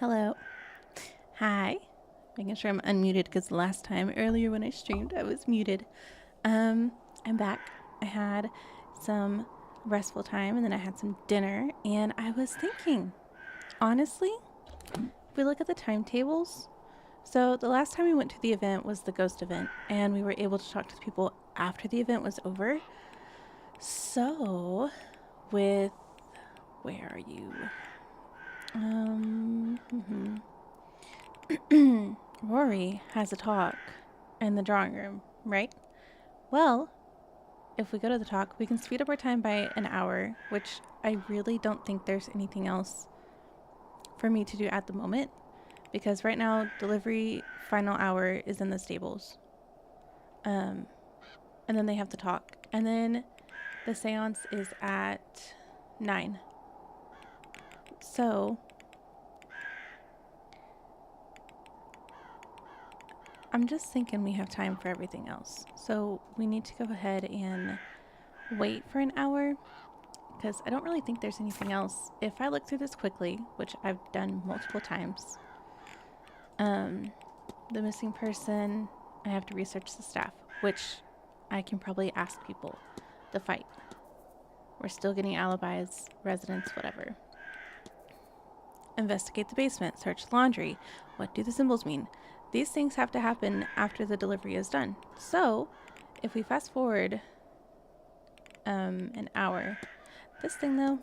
Hello. Hi. Making sure I'm unmuted because last time earlier when I streamed I was muted. I'm back. I had some restful time and then I had some dinner and I was thinking, honestly, if we look at the timetables, so the last time we went to the event was the ghost event and we were able to talk to the people after the event was over. So, with where are you? Rory has a talk in the drawing room, right? Well, if we go to the talk, we can speed up our time by an hour, which I really don't think there's anything else for me to do at the moment because right now delivery final hour is in the stables. And then they have the talk. And then the seance is at 9. So I'm just thinking we have time for everything else. So we need to go ahead and wait for an hour because I don't really think there's anything else. If I look through this quickly, which I've done multiple times, the missing person, I have to research the staff, which I can probably ask people. The fight. We're still getting alibis, residents, whatever. Investigate the basement, search laundry. What do the symbols mean? These things have to happen after the delivery is done. So, if we fast forward an hour, this thing though,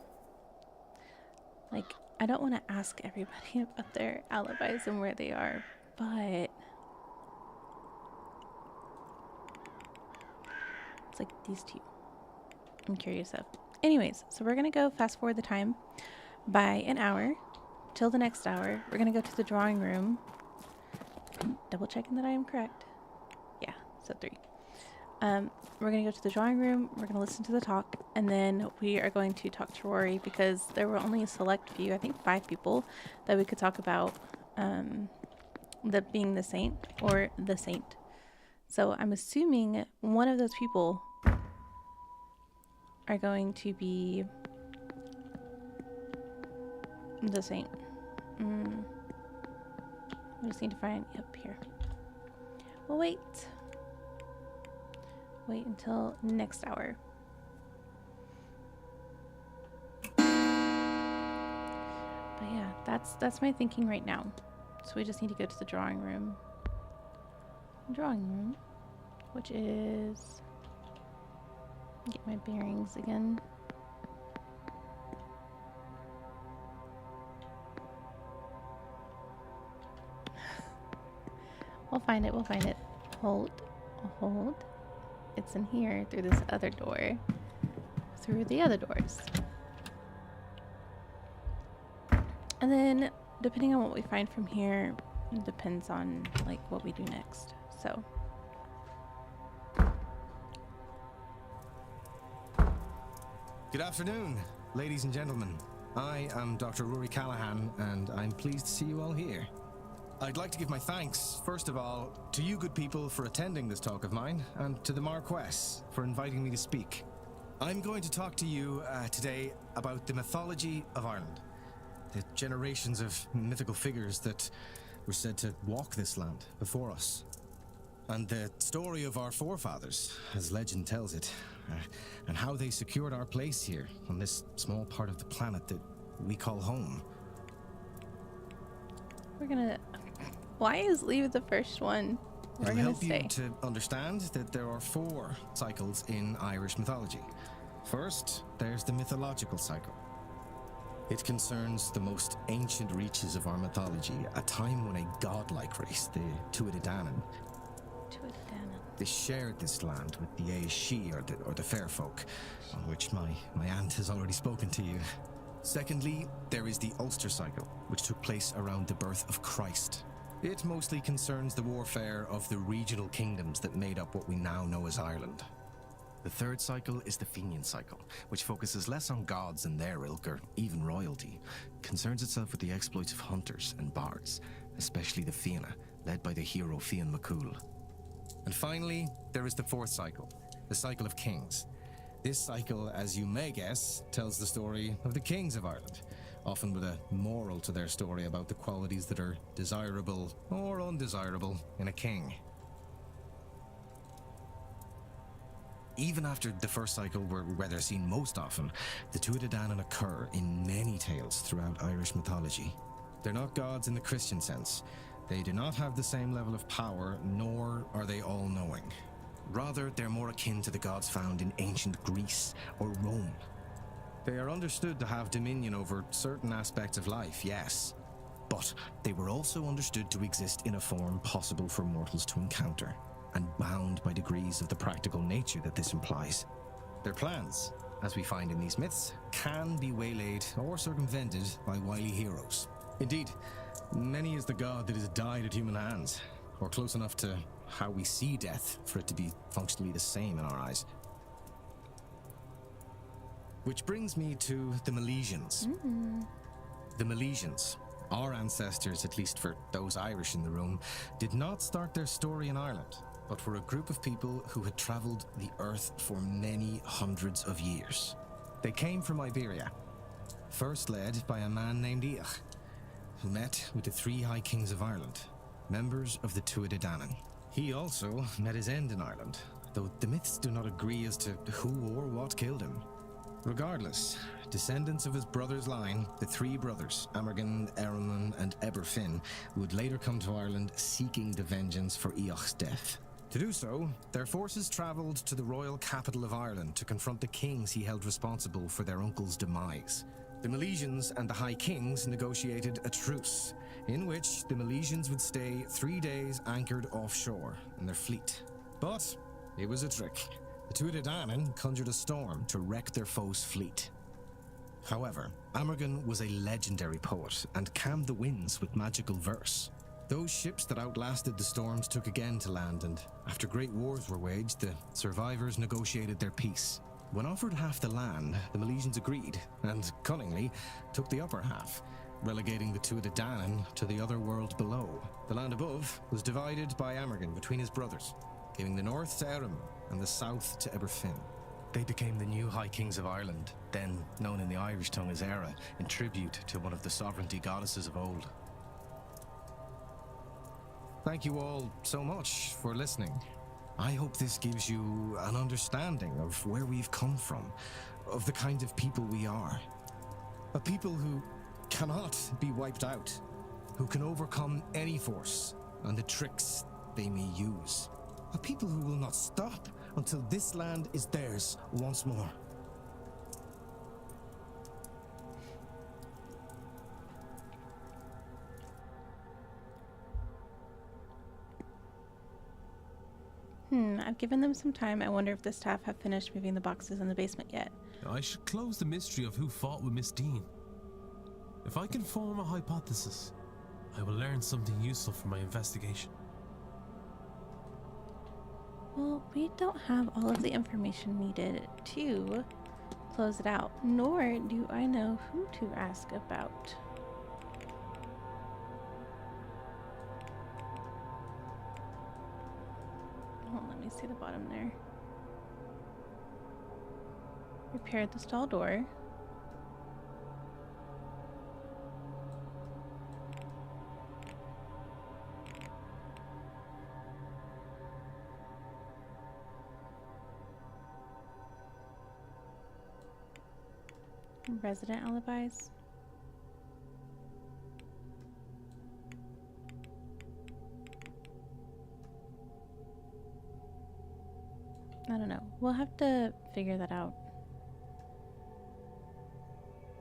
like, I don't want to ask everybody about their alibis and where they are, but it's like these two I'm curious of. Anyways, so we're gonna go fast forward the time by an hour till the next hour. We're gonna go to the drawing room. Double checking that I am correct. Yeah, so 3. We're gonna go to the drawing room, we're gonna listen to the talk, and then we are going to talk to Rory because there were only a select few, I think 5 people, that we could talk about being the saint or the saint. So I'm assuming one of those people are going to be the saint. I just need to find, yep, here. We'll wait. Wait until next hour. But yeah, that's my thinking right now. So we just need to go to the drawing room. Which is, get my bearings again. We'll find it. Hold. It's in here through this other door. Through the other doors. And then, depending on what we find from here, it depends on, like, what we do next. So. Good afternoon, ladies and gentlemen. I am Dr. Rory Callahan, and I'm pleased to see you all here. I'd like to give my thanks, first of all, to you good people for attending this talk of mine, and to the Marquess for inviting me to speak. I'm going to talk to you today about the mythology of Ireland, the generations of mythical figures that were said to walk this land before us, and the story of our forefathers, as legend tells it, and how they secured our place here on this small part of the planet that we call home. We're gonna... Why is leave the first one? We're It'll gonna help stay. you to understand that there are 4 cycles in Irish mythology. First, there's the mythological cycle. It concerns the most ancient reaches of our mythology, a time when a godlike race, the Tuatha Dé Danann, they shared this land with the Aes or the fair folk, on which my aunt has already spoken to you. Secondly, there is the Ulster cycle, which took place around the birth of Christ. It mostly concerns the warfare of the regional kingdoms that made up what we now know as Ireland. The third cycle is the Fenian cycle, which focuses less on gods and their ilk or even royalty. It concerns itself with the exploits of hunters and bards, especially the Fianna, led by the hero Fionn McCool. And finally, there is the fourth cycle, the cycle of kings. This cycle, as you may guess, tells the story of the kings of Ireland, often with a moral to their story about the qualities that are desirable or undesirable in a king. Even after the first cycle, where they're seen most often, the Tuatha Dé Danann occur in many tales throughout Irish mythology. They're not gods in the Christian sense. They do not have the same level of power, nor are they all-knowing. Rather, they're more akin to the gods found in ancient Greece or Rome. They are understood to have dominion over certain aspects of life, yes, but they were also understood to exist in a form possible for mortals to encounter, and bound by degrees of the practical nature that this implies. Their plans, as we find in these myths, can be waylaid or circumvented by wily heroes. Indeed, many is the god that has died at human hands, or close enough to how we see death for it to be functionally the same in our eyes. Which brings me to the Milesians. The Milesians, our ancestors, at least for those Irish in the room, did not start their story in Ireland, but were a group of people who had travelled the earth for many hundreds of years. They came from Iberia, first led by a man named Each, who met with the three High Kings of Ireland, members of the Tuatha Dé Danann. He also met his end in Ireland, though the myths do not agree as to who or what killed him. Regardless, descendants of his brother's line, the three brothers, Amergin, Eruman, and Eberfin, would later come to Ireland seeking the vengeance for Eoch's death. To do so, their forces travelled to the royal capital of Ireland to confront the kings he held responsible for their uncle's demise. The Milesians and the High Kings negotiated a truce, in which the Milesians would stay 3 days anchored offshore in their fleet. But it was a trick. The Tuatha Dé Danann conjured a storm to wreck their foe's fleet. However, Amergin was a legendary poet and calmed the winds with magical verse. Those ships that outlasted the storms took again to land, and after great wars were waged, the survivors negotiated their peace. When offered half the land, the Milesians agreed, and cunningly took the upper half, relegating the Tuatha Dé Danann to the other world below. The land above was divided by Amergin between his brothers, giving the north to Erum and the south to Eberfin. They became the new High Kings of Ireland, then known in the Irish tongue as Era, in tribute to one of the sovereignty goddesses of old. Thank you all so much for listening. I hope this gives you an understanding of where we've come from, of the kind of people we are. A people who cannot be wiped out, who can overcome any force and the tricks they may use. A people who will not stop until this land is theirs once more. I've given them some time. I wonder if the staff have finished moving the boxes in the basement yet. I should close the mystery of who fought with Miss Dean. If I can form a hypothesis, I will learn something useful from my investigation. Well, we don't have all of the information needed to close it out, nor do I know who to ask about. Oh, let me see the bottom there. Repaired the stall door. Resident alibis. I don't know. We'll have to figure that out.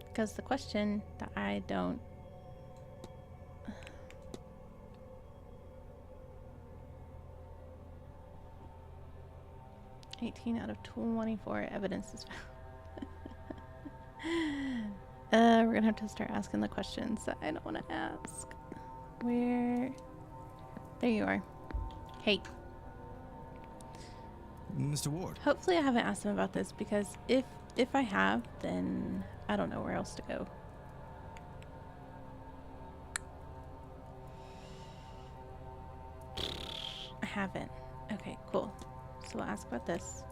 Because the question that I don't... "18 out of 24 evidence is found." We're gonna have to start asking the questions that I don't want to ask. Where? There you are. Hey. Mr. Ward. Hopefully I haven't asked him about this, because if I have, then I don't know where else to go. I haven't. Okay, cool. So we'll ask about this.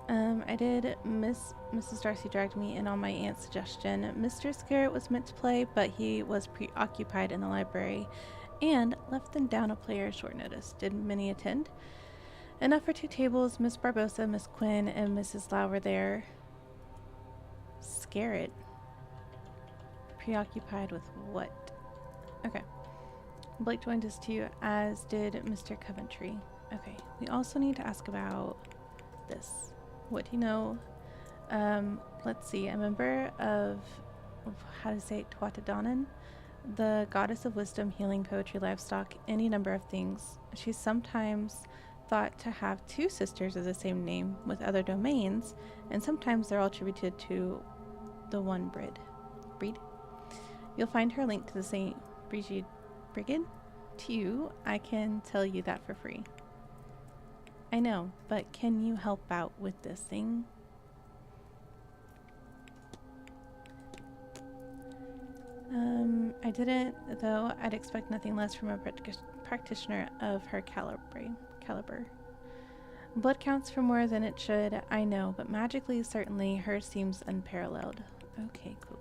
I did. Mrs. Darcy dragged me in on my aunt's suggestion. Mr. Scarrett was meant to play, but he was preoccupied in the library and left them down a player at short notice. Did many attend? Enough for 2 tables. Miss Barbosa, Miss Quinn, and Mrs. Lau were there. Scarrett. Preoccupied with what? Okay. Blake joined us too, as did Mr. Coventry. Okay. We also need to ask about this. What do you know? Let's see. A member of how to say it, Tuatadanan, the goddess of wisdom, healing, poetry, livestock, any number of things. She's sometimes thought to have 2 sisters of the same name with other domains, and sometimes they're all attributed to the one breed. You'll find her link to the St. Brigid. To you, I can tell you that for free. I know, but can you help out with this thing? I didn't, though I'd expect nothing less from a practitioner of her caliber. Blood counts for more than it should, I know, but magically, certainly, hers seems unparalleled. Okay, cool.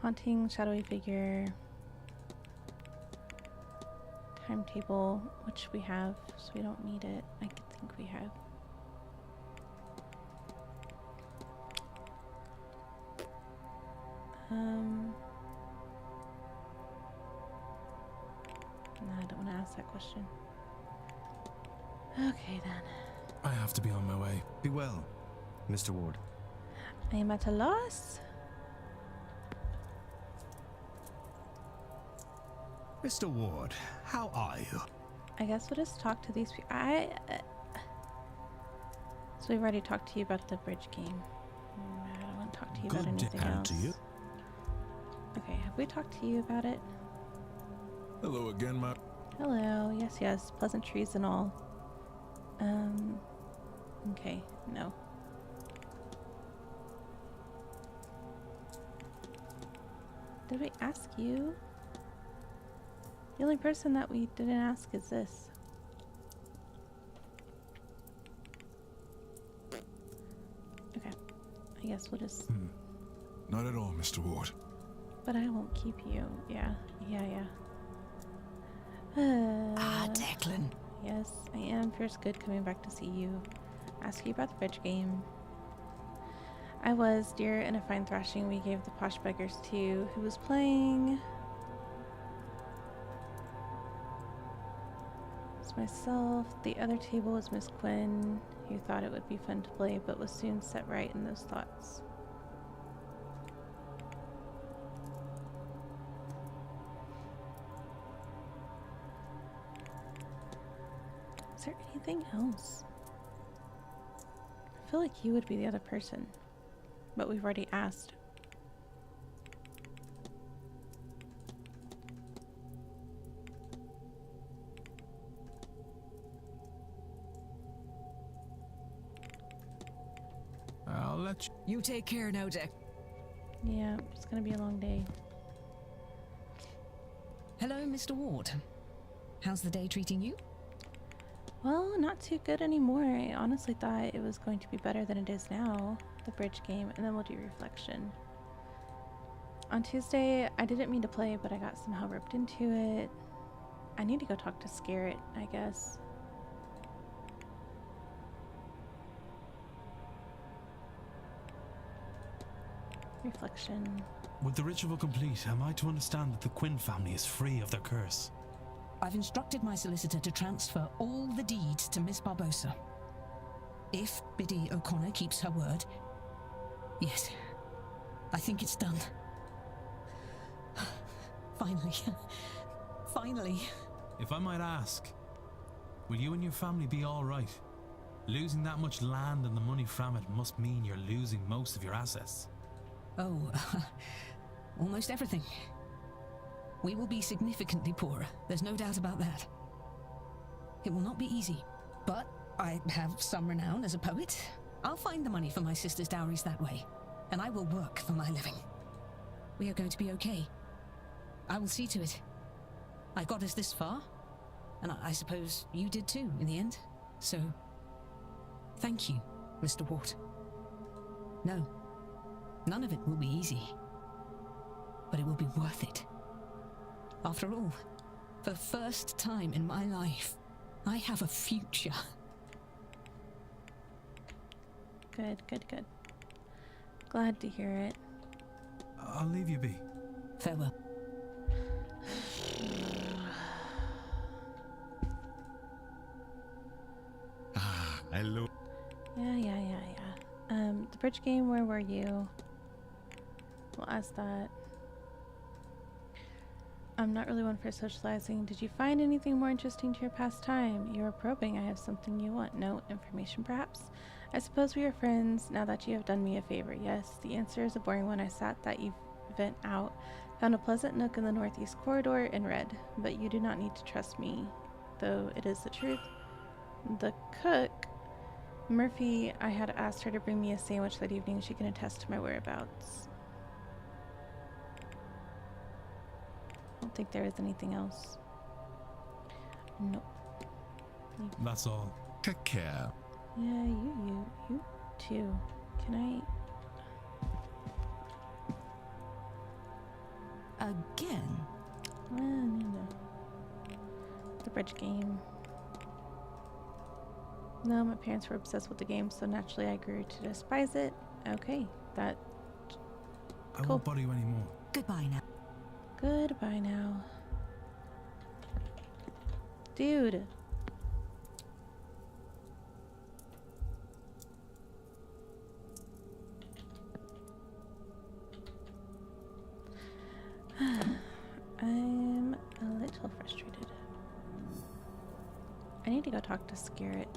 Haunting, shadowy figure. Timetable, which we have, so we don't need it. I think we have. No, I don't want to ask that question. Okay, then. I have to be on my way. Be well, Mr. Ward. I am at a loss. Mr. Ward, how are you? I guess we'll just talk to these people. So we've already talked to you about the bridge game. I don't want to talk to you about anything else. To you. Okay, have we talked to you about it? Hello again, my... Hello, yes, pleasantries and all. Okay, no. Did we ask you? The only person that we didn't ask is this. Okay, I guess we'll just... Not at all, Mr. Ward. But I won't keep you. Yeah. Declan. Yes, I am. Feels good coming back to see you. Ask you about the bridge game. I was, dear, in a fine thrashing we gave the posh beggars too. Who was playing? It's myself. The other table was Miss Quinn, who thought it would be fun to play, but was soon set right in those thoughts. Is there anything else? I feel like you would be the other person, but we've already asked. I'll let you. You take care now, Jack. Yeah, it's gonna be a long day. Hello, Mr. Ward. How's the day treating you? Well, not too good anymore. I honestly thought it was going to be better than it is now, the bridge game, and then we'll do reflection. On Tuesday, I didn't mean to play, but I got somehow roped into it. I need to go talk to Scarrett, I guess. Reflection. With the ritual complete, am I to understand that the Quinn family is free of their curse? I've instructed my solicitor to transfer all the deeds to Miss Barbosa. If Biddy O'Connor keeps her word, yes, I think it's done. Finally. If I might ask, will you and your family be all right? Losing that much land and the money from it must mean you're losing most of your assets. Oh, almost everything. We will be significantly poorer, there's no doubt about that. It will not be easy, but I have some renown as a poet. I'll find the money for my sister's dowries that way, and I will work for my living. We are going to be okay. I will see to it. I got us this far, and I suppose you did too, in the end. So, Thank you, Mr. Ward. No, none of it will be easy. But it will be worth it. After all, for the first time in my life, I have a future. Good, good, good. Glad to hear it. I'll leave you be. Farewell. Hello. Yeah. The bridge game, where were you? We'll ask that. I'm not really one for socializing. Did you find anything more interesting to your pastime? You are probing. I have something you want. No information, perhaps? I suppose we are friends now that you have done me a favor. Yes, the answer is a boring one. I sat that event out, found a pleasant nook in the northeast corridor, and read. But you do not need to trust me, though it is the truth. The cook, Murphy, I had asked her to bring me a sandwich that evening. She can attest to my whereabouts. I don't think there is anything else. Nope. That's all. Take care. Yeah, you too. Can I? Again? No. The bridge game. No, my parents were obsessed with the game, so naturally I grew to despise it. Okay, that. I Cool. won't bother you anymore. Goodbye now. Goodbye now. Dude. I'm a little frustrated. I need to go talk to Scarrett.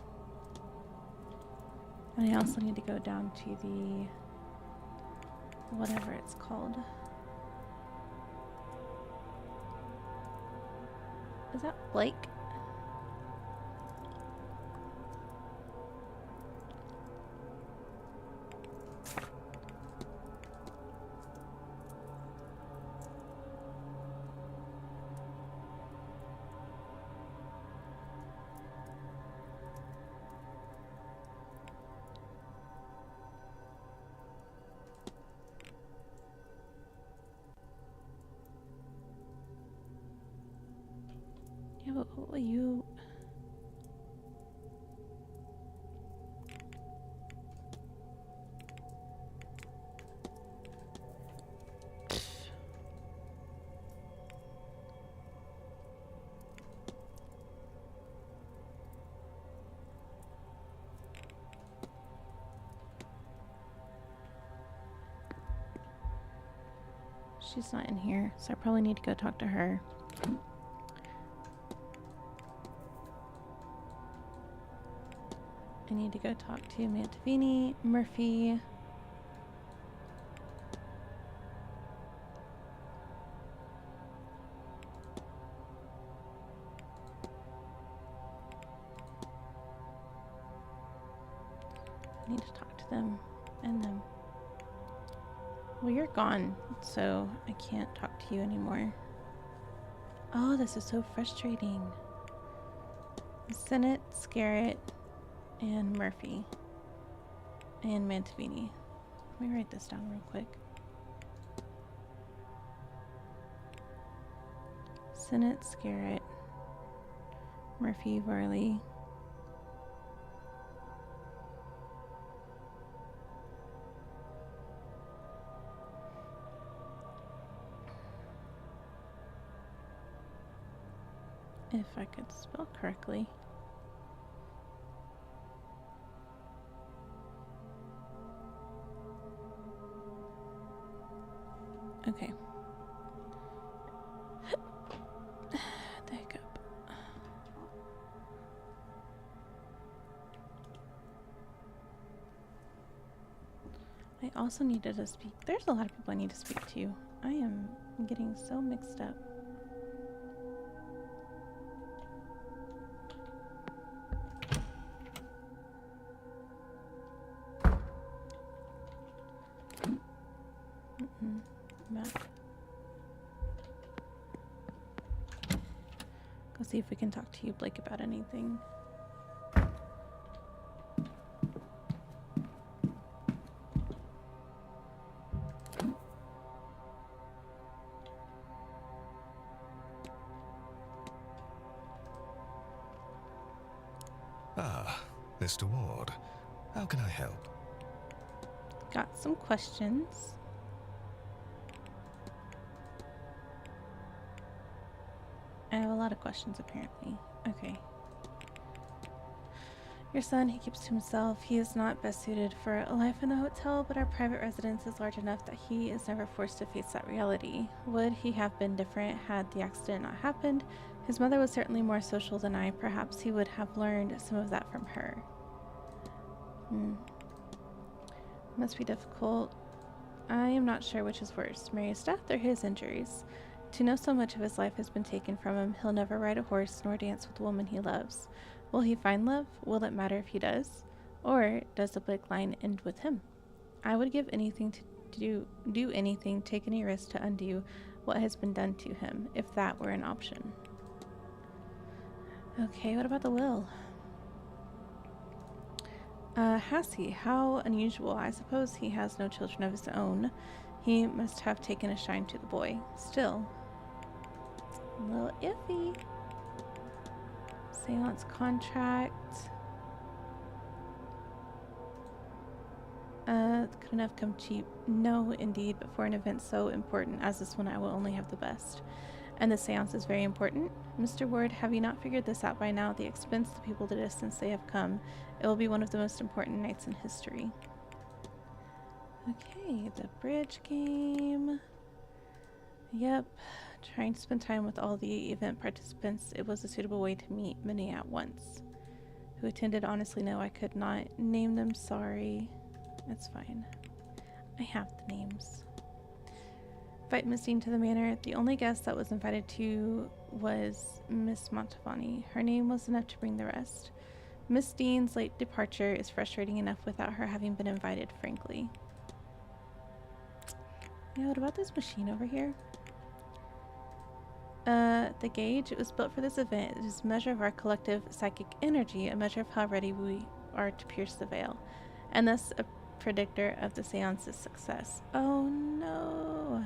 And I also need to go down to the whatever it's called. Is that Blake? Yeah, but what will you... She's not in here, so I probably need to go talk to her. I need to go talk to Mantavini, Murphy. I need to talk to them and them. Well, you're gone, so I can't talk to you anymore. Oh, this is so frustrating. Senate, Scarrett, and Murphy. And Mantavini. Let me write this down real quick. Senate, Scarrett, Murphy, Varley. If I could spell correctly. Okay. The hiccup. I also needed to speak. There's a lot of people I need to speak to. I am getting so mixed up. Map. Go see if we can talk to you, Blake, about anything. Mr. Ward. How can I help? Got some questions. I have a lot of questions, apparently. Okay. Your son, he keeps to himself. He is not best suited for a life in a hotel, but our private residence is large enough that he is never forced to face that reality. Would he have been different had the accident not happened? His mother was certainly more social than I. Perhaps he would have learned some of that from her. Must be difficult. I am not sure which is worse, Mary's death or his injuries. To know so much of his life has been taken from him, he'll never ride a horse nor dance with the woman he loves. Will he find love? Will it matter if he does? Or does the Blake line end with him? I would give anything to do anything, take any risk to undo what has been done to him, if that were an option. Okay, what about the will? Has he? How unusual. I suppose he has no children of his own. He must have taken a shine to the boy. Still, a little iffy. Seance contract. Couldn't have come cheap. No, indeed, but for an event so important as this one, I will only have the best. And the seance is very important. Mr. Ward, have you not figured this out by now? The expense, the people, the distance they have come. It will be one of the most important nights in history. Okay, the bridge game. Yep. Trying to spend time with all the event participants, it was a suitable way to meet many at once. Who attended? Honestly, no, I could not name them. Sorry. That's fine. I have the names. Invite Miss Dean to the manor. The only guest that was invited to was Miss Montavani. Her name was enough to bring the rest. Miss Dean's late departure is frustrating enough without her having been invited, frankly. Yeah, what about this machine over here? The gauge, it was built for this event. It is a measure of our collective psychic energy, a measure of how ready we are to pierce the veil, and thus a predictor of the seance's success. Oh no!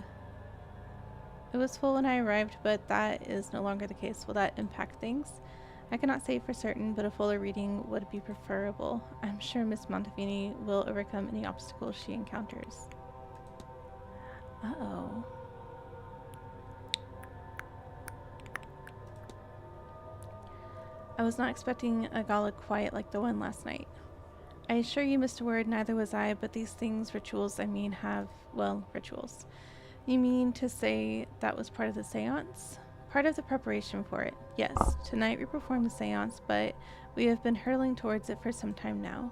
It was full when I arrived, but that is no longer the case. Will that impact things? I cannot say for certain, but a fuller reading would be preferable. I'm sure Miss Montavini will overcome any obstacles she encounters. Uh-oh. I was not expecting a gala quite like the one last night. I assure you, Mr. Ward, neither was I, but these things, rituals, I mean, have, well, rituals. You mean to say that was part of the seance? Part of the preparation for it, yes. Tonight we perform the seance, but we have been hurtling towards it for some time now.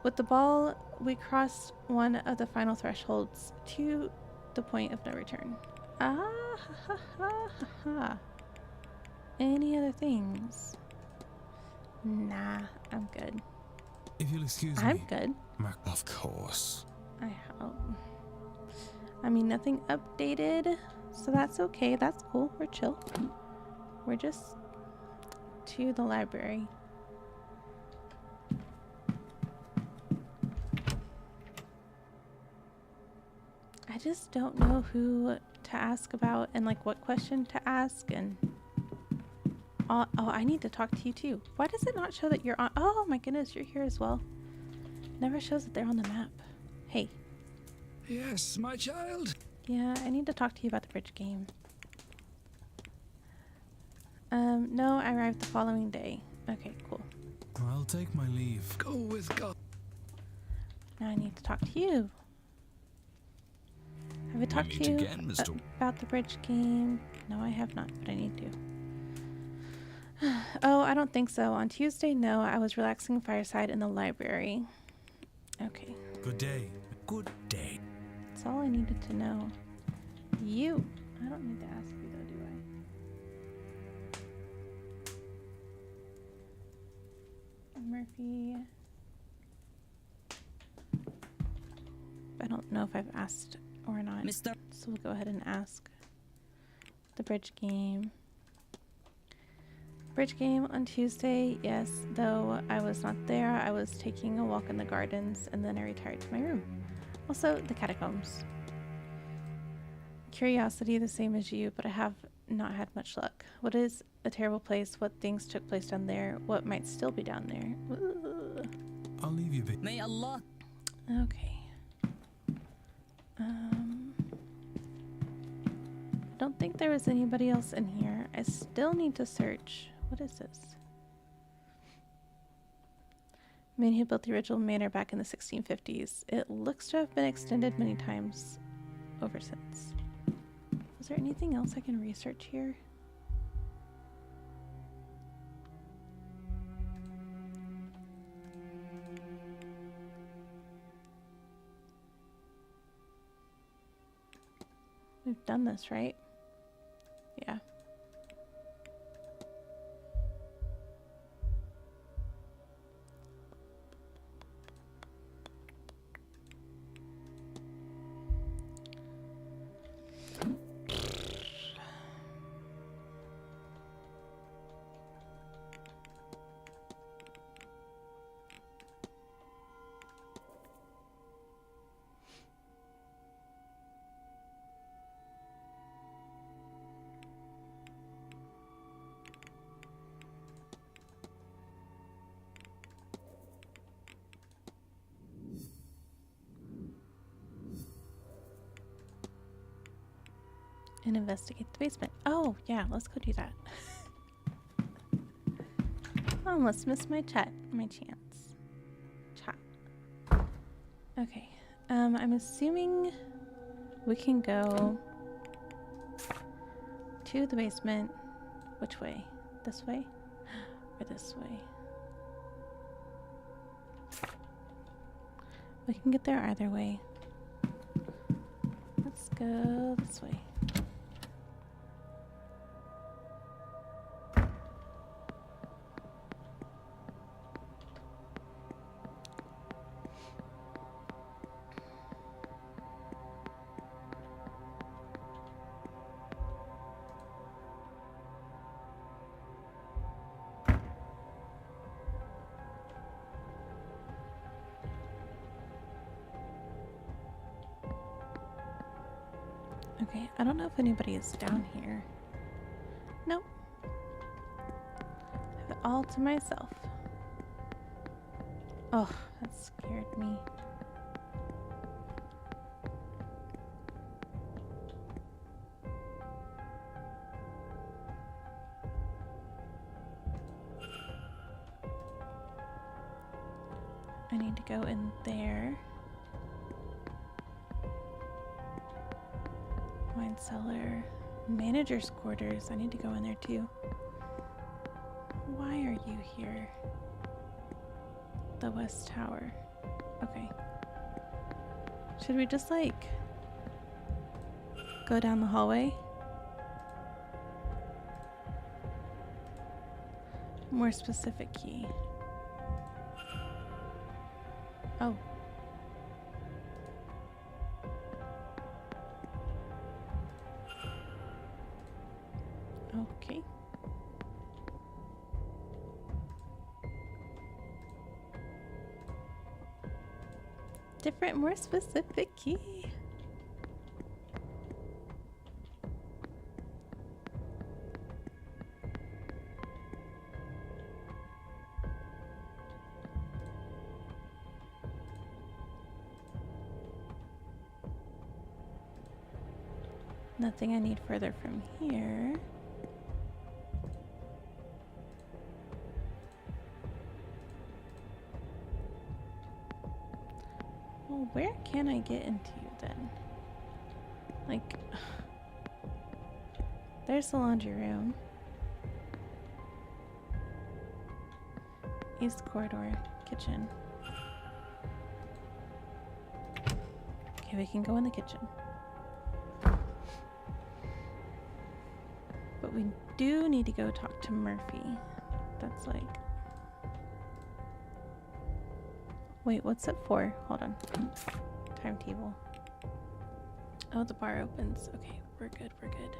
With the ball, we crossed one of the final thresholds to the point of no return. Ah, ha, ha, ha, ha, ha. Any other things? Nah, I'm good. If you'll excuse I'm me. good. Mark. Of course. I mean, nothing updated, so that's okay. That's cool. We're chill. We're just to the library. I just don't know who to ask about and like what question to ask and oh, I need to talk to you too. Why does it not show that you're on? Oh my goodness, you're here as well. Never shows that they're on the map. Hey. Yes, my child. Yeah, I need to talk to you about the bridge game. No, I arrived the following day. Okay, cool. I'll take my leave. Go with God. Now I need to talk to you. Have I talked to meet you again, Mr. about the bridge game? No, I have not, but I need to. Oh, I don't think so. On Tuesday, no, I was relaxing fireside in the library. Okay. Good day. Good day. That's all I needed to know. You. I don't need to ask you though, do I? Murphy. I don't know if I've asked or not. Mr. So we'll go ahead and ask. The bridge game. Bridge game on Tuesday, yes, though I was not there. I was taking a walk in the gardens and then I retired to my room. Also, the catacombs. Curiosity, the same as you, but I have not had much luck. What is a terrible place? What things took place down there? What might still be down there? Ugh. leave you be. May Allah. Okay. I don't think there was anybody else in here. I still need to search. What is this? Man who built the original manor back in the 1650s. It looks to have been extended many times over since. Was there anything else I can research here? We've done this, right? Yeah. And investigate the basement. Oh, yeah, let's go do that. Almost missed my chance. Chat. Okay. I'm assuming we can go to the basement. Which way? This way? Or this way? We can get there either way. Let's go this way. Okay, I don't know if anybody is down here. Nope. I have it all to myself. Oh, that scared me. I need to go in there. Wine cellar. Manager's quarters. I need to go in there too. Why are you here? The West Tower. Okay. Should we just like go down the hallway? More specific key. Oh. Okay. Different, more specific key. Nothing I need further from here. Well, where can I get into then? Like, there's the laundry room. East corridor, kitchen. Okay, we can go in the kitchen. But we do need to go talk to Murphy. That's like... Wait, what's it for? Hold on. Timetable. Oh, the bar opens. Okay, we're good, we're good.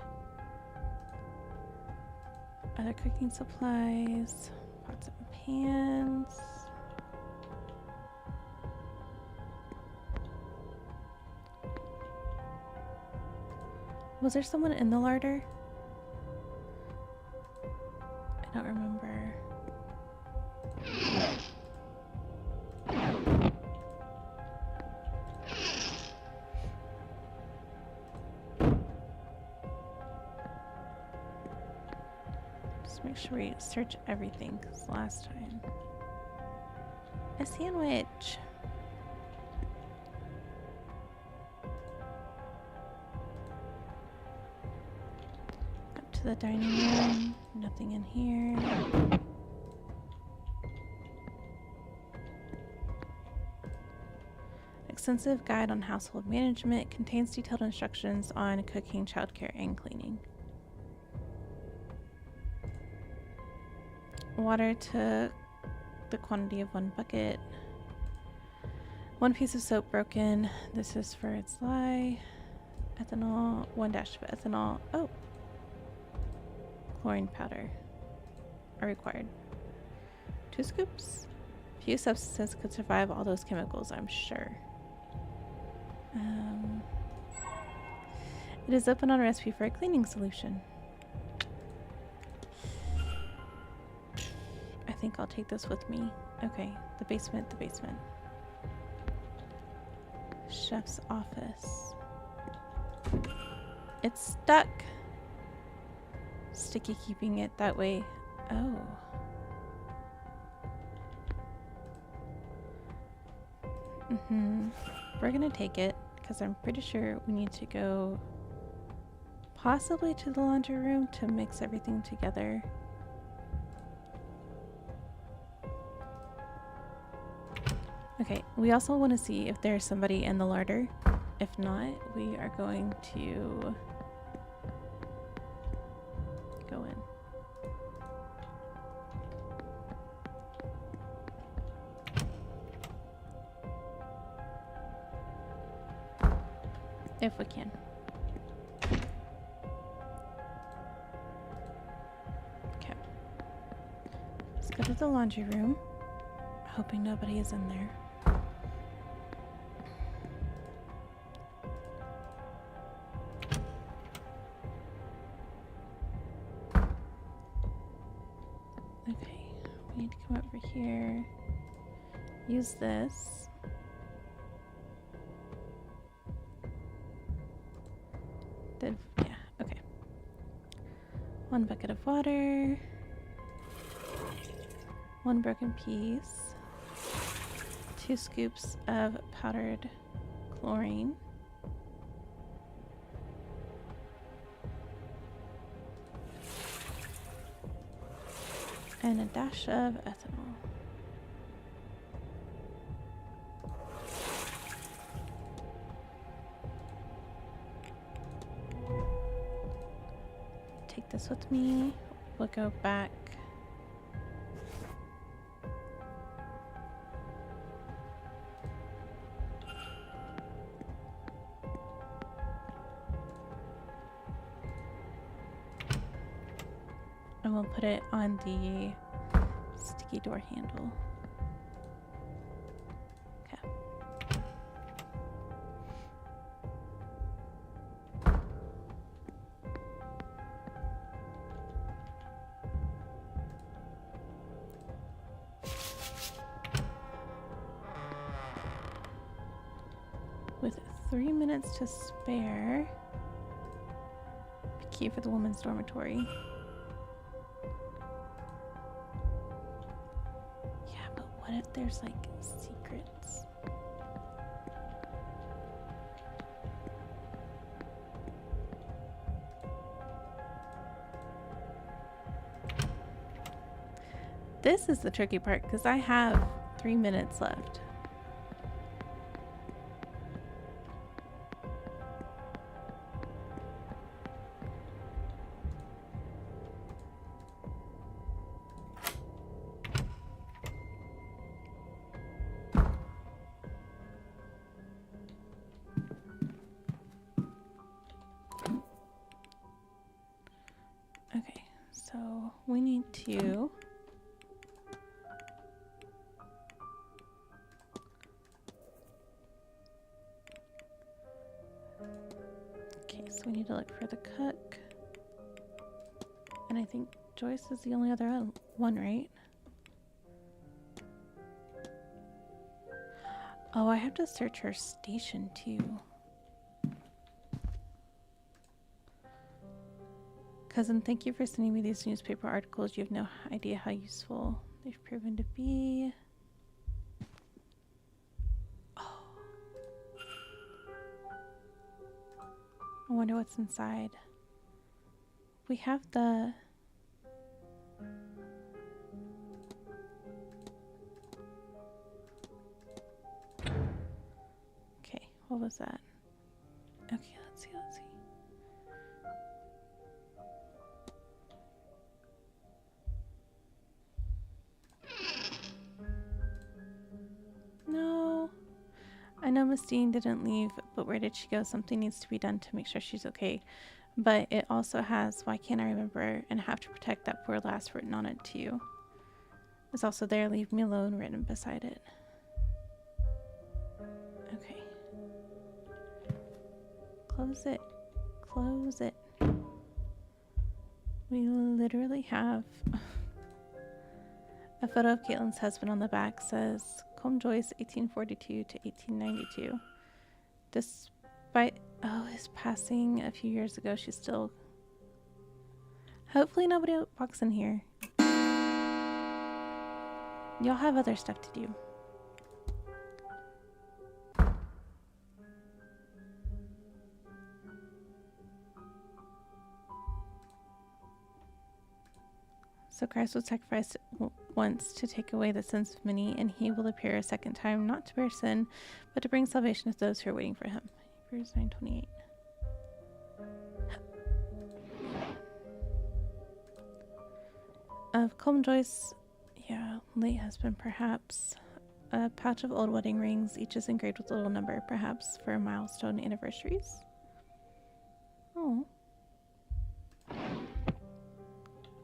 Other cooking supplies. Pots and pans. Was there someone in the larder? I don't remember. Let's make sure we search everything, because last time. A sandwich! Up to the dining room. Nothing in here. Extensive guide on household management contains detailed instructions on cooking, childcare, and cleaning. Water to the quantity of 1 bucket. 1 piece of soap broken. This is for its lye. Ethanol. 1 dash of ethanol. Oh! Chlorine powder are required. 2 scoops. Few substances could survive all those chemicals, I'm sure. It is open on a recipe for a cleaning solution. I think I'll take this with me. Okay, the basement, the basement. Chef's office. It's stuck! Sticky keeping it that way. Oh. We're gonna take it, because I'm pretty sure we need to go possibly to the laundry room to mix everything together. Okay, we also want to see if there's somebody in the larder. If not, we are going to go in. If we can. Okay. Let's go to the laundry room. Hoping nobody is in there. Okay, we need to come over here. Use this. Yeah, okay. 1 bucket of water. 1 broken piece. 2 scoops of powdered chlorine. And a dash of ethanol. Take this with me. We'll go back. And we'll put it on the sticky door handle. Okay. With 3 minutes to spare. Key for the women's dormitory. What if there's like secrets? This is the tricky part because I have 3 minutes left. Okay, so we need to we need to look for the cook. And I think Joyce is the only other one, right? Oh, I have to search her station too. Cousin, thank you for sending me these newspaper articles. You have no idea how useful they've proven to be. Oh. I wonder what's inside. We have the... Okay, what was that? Okay, let's see. No. I know Miss Dean didn't leave, but where did she go? Something needs to be done to make sure she's okay. But it also has, why can't I remember, and have to protect that poor lass written on it too. It's also there, leave me alone, written beside it. Okay. Close it. Close it. We literally have a photo of Caitlin's husband on the back. Says Colm Joyce 1842 to 1892. Despite his passing a few years ago, she's still... Hopefully nobody walks in here. Y'all have other stuff to do. So Christ was sacrificed once to take away the sins of many, and he will appear a second time, not to bear sin, but to bring salvation to those who are waiting for him. Hebrews 9:28. Of Colm Joyce, late husband perhaps. A pouch of old wedding rings, each is engraved with a little number, perhaps for milestone anniversaries. Oh.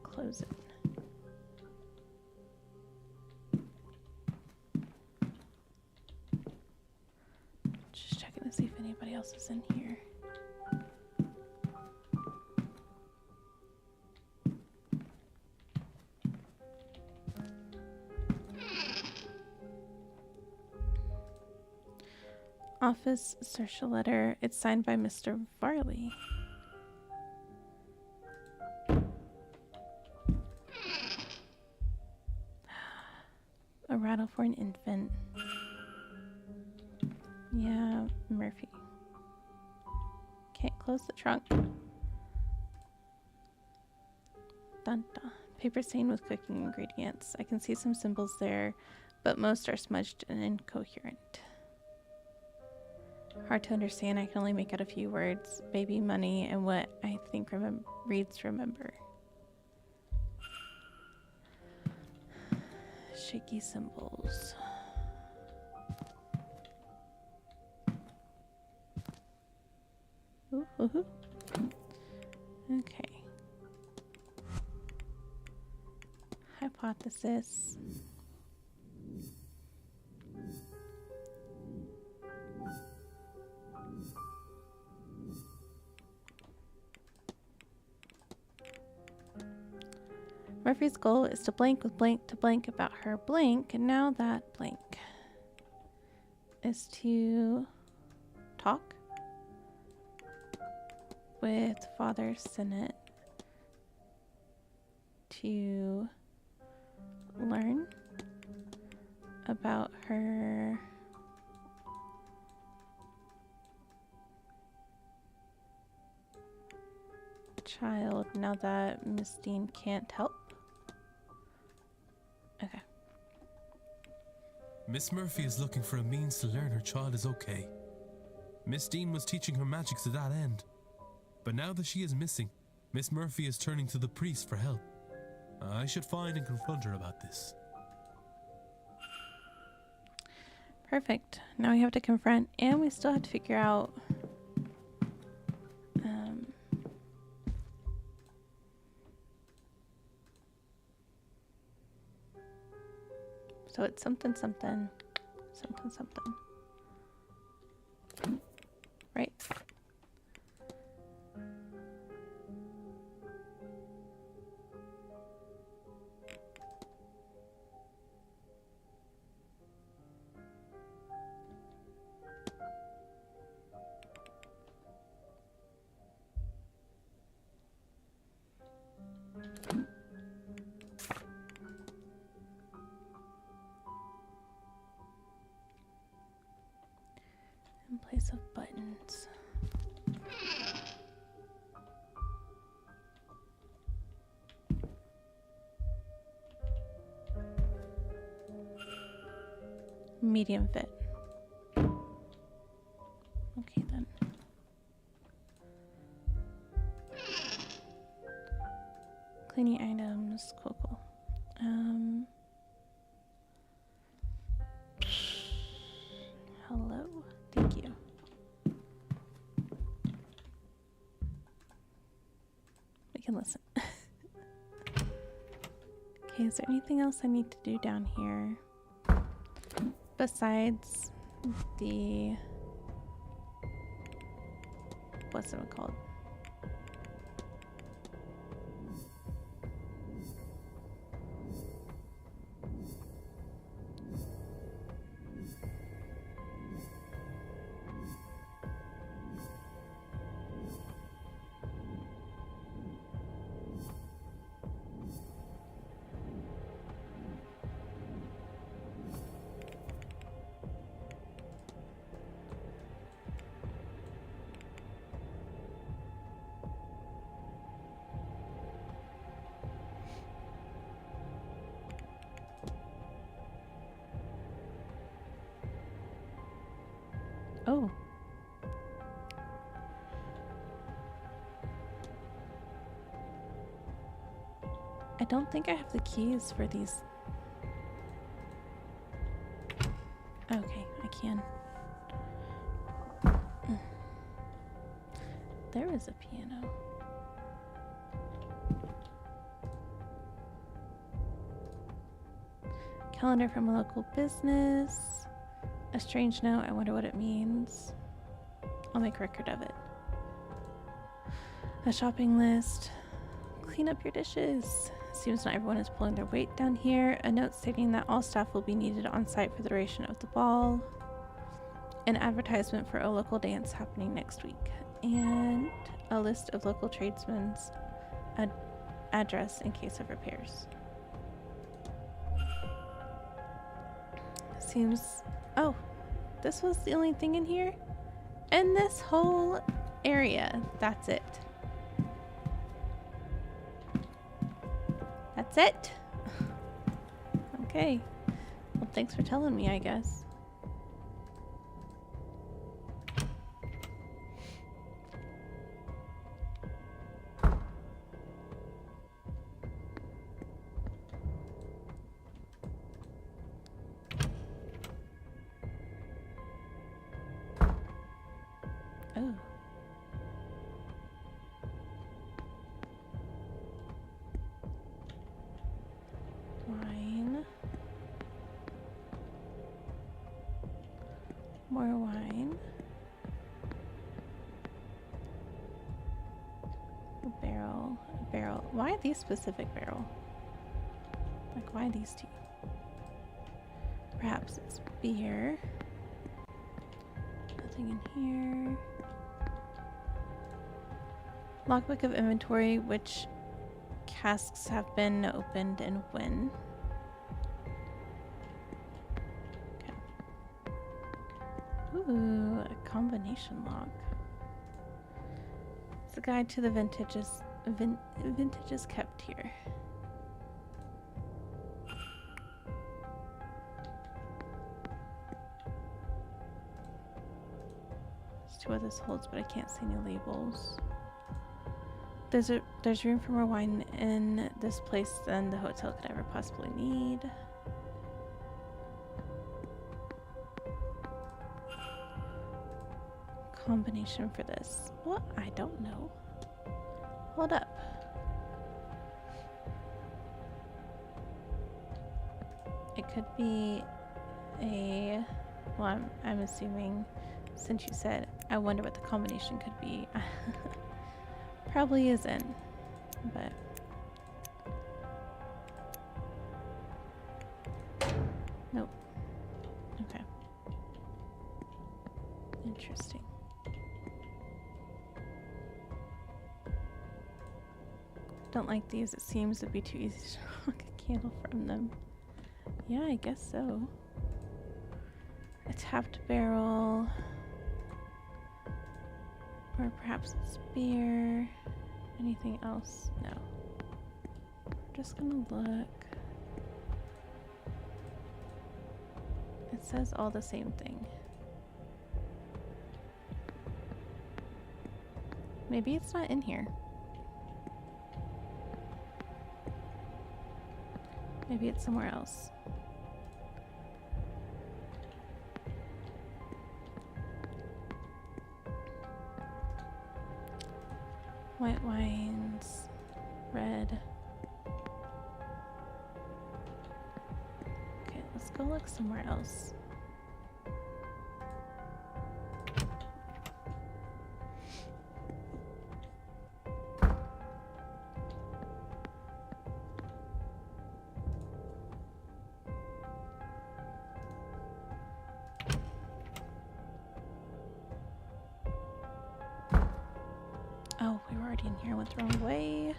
Close it. Just checking to see if anybody else is in here. Office social letter. It's signed by Mr. Varley. A rattle for an infant. Yeah, Murphy. Can't close the trunk. Dun dun. Paper stained with cooking ingredients. I can see some symbols there, but most are smudged and incoherent. Hard to understand. I can only make out a few words. Baby, money, and what I think reads remember. Shaky symbols. Ooh, ooh, ooh. Okay. Hypothesis. Murphy's goal is to blank with blank to blank about her blank, and now that blank is to talk with Father Sinnott to learn about her child now that Miss Dean can't help. Okay. Miss Murphy is looking for a means to learn her child is okay. Miss Dean was teaching her magic to that end. But now that she is missing, Miss Murphy is turning to the priest for help. I should find and confront her about this. Perfect. Now we have to confront, and we still have to figure out so it's something. Right? In place of buttons. Medium fit. Okay then. Cleaning items. Cool, cool. Hello. Thank you. We can listen. Okay, is there anything else I need to do down here? Besides the... what's it called? Oh. I don't think I have the keys for these. Okay, I can. There is a piano. Calendar from a local business. A strange note. I wonder what it means. I'll make record of it. A shopping list. Clean up your dishes. Seems not everyone is pulling their weight down here. A note stating that all staff will be needed on site for the duration of the ball. An advertisement for a local dance happening next week. And a list of local tradesmen's address in case of repairs. Seems... oh, this was the only thing in here? In this whole area. That's it. That's it? Okay. Well, thanks for telling me, I guess. Oh. Wine. More wine. A barrel. A barrel. Why these specific barrel? Like, why these two? Perhaps it's beer. Nothing in here. Logbook of inventory, which casks have been opened and when. Okay. Ooh, a combination lock. It's a guide to the vintages kept here. Let's see what this holds, but I can't see any labels. There's room for more wine in this place than the hotel could ever possibly need. Combination for this. What? I don't know. Hold up. It could be a... well, I'm assuming since you said, I wonder what the combination could be. Probably isn't, but nope. Okay. Interesting. Don't like these. It seems to be too easy to knock a candle from them. Yeah, I guess so. A tapped barrel. Or perhaps it's beer. Anything else? No. Just gonna look. It says all the same thing. Maybe it's not in here. Maybe it's somewhere else. White wines, red. Okay, let's go look somewhere else. Oh, we were already in here. Went the wrong way.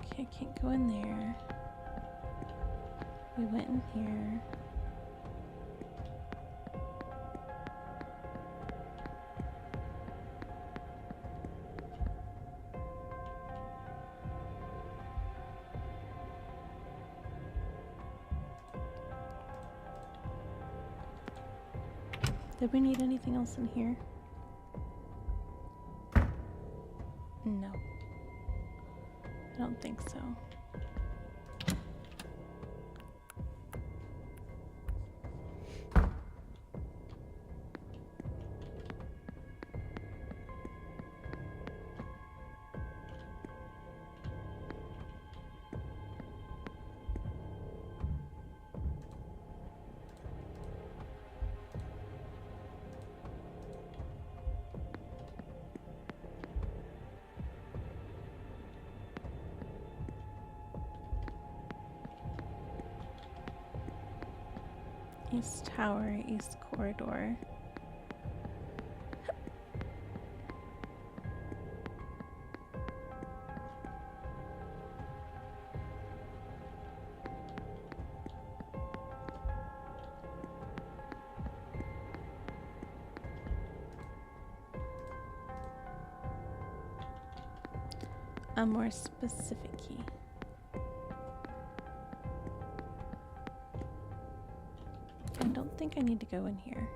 Okay, I can't go in there. We went in here. Did we need anything else in here? No. I don't think so. East Tower, East Corridor. A more specific key. I don't think I need to go in here.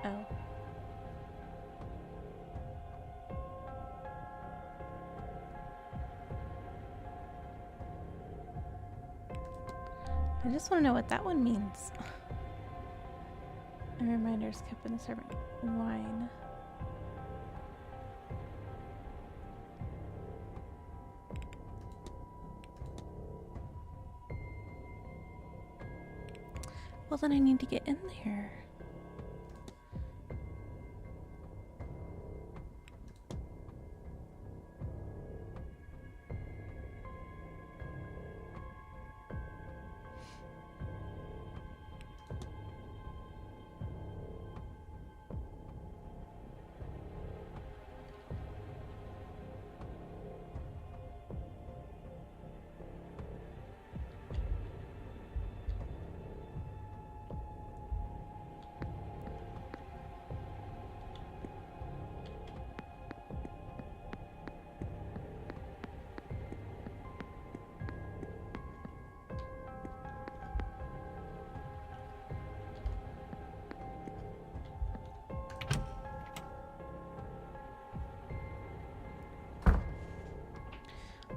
Oh. I just want to know what that one means. A reminder is kept in the servant wine. Well, then I need to get in there.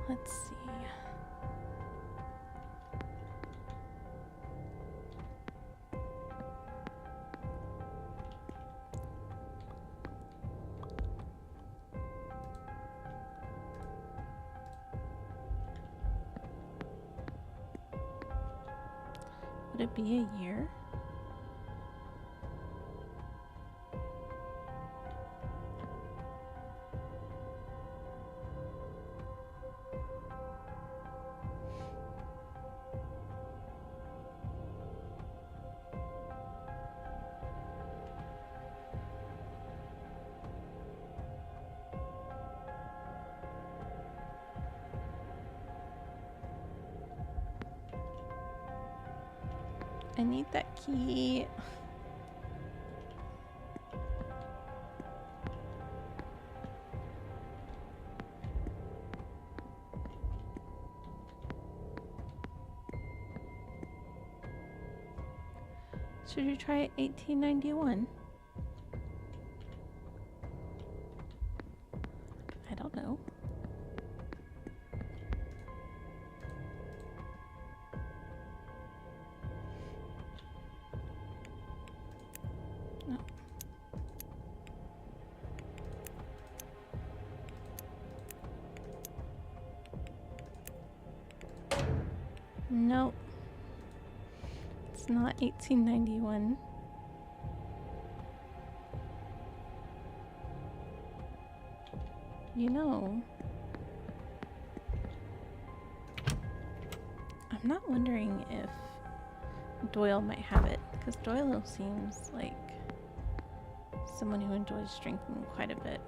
Let's see. Would it be a year? I need that key. Should you try 1891? I don't know. No. Nope. It's not 1891. You know, I'm not wondering if Doyle might have it, because Doyle seems like someone who enjoys drinking quite a bit.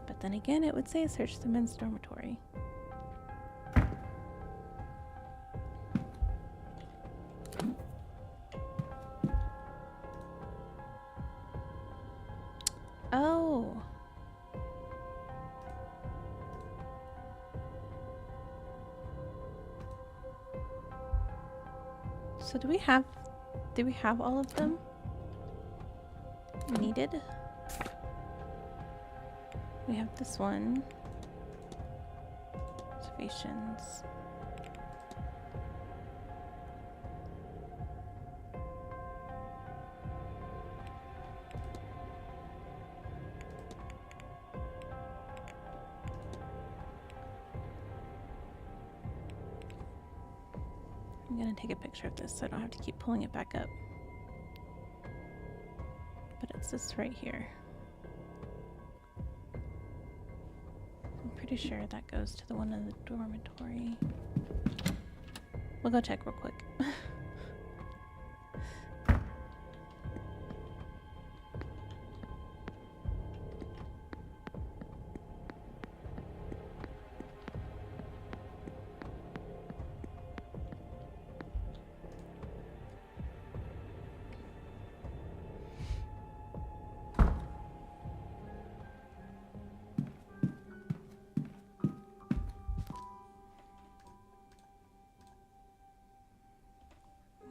But then again, it would say search the men's dormitory. Oh. So do we have all of them needed? We have this one. Observations. I'm gonna take a picture of this so I don't have to keep pulling it back up. But it's this right here. I'm pretty sure that goes to the one in the dormitory. We'll go check real quick.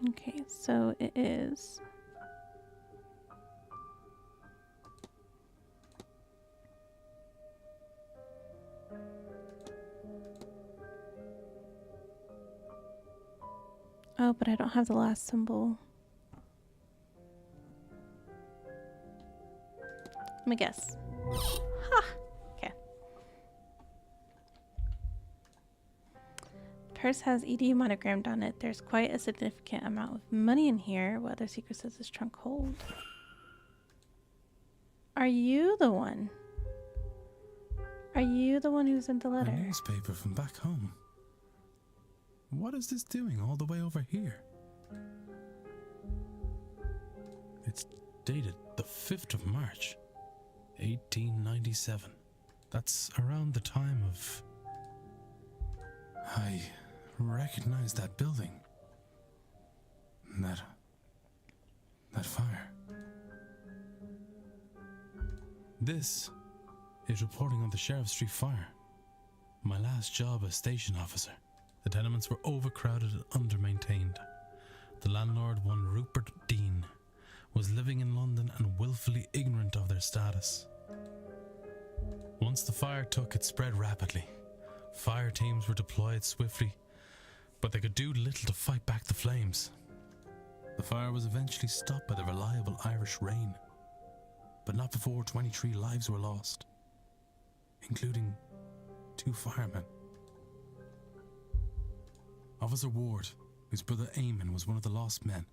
Okay, so it is. Oh, but I don't have the last symbol. Let me guess. Ha! Okay. Purse has ED monogrammed on it. There's quite a significant amount of money in here. What other secrets does this trunk hold? Are you the one? Are you the one who sent the A letter? newspaper from back home. What is this doing all the way over here? It's dated the 5th of March, 1897. That's around the time of... I recognize that building. That fire. This is reporting on the Sheriff Street fire. My last job as station officer. The tenements were overcrowded and under-maintained. The landlord, one Rupert Dean, was living in London and willfully ignorant of their status. Once the fire took, it spread rapidly. Fire teams were deployed swiftly, but they could do little to fight back the flames. The fire was eventually stopped by the reliable Irish rain, but not before 23 lives were lost, including 2 firemen. Officer Ward, whose brother Eamon was one of the lost men,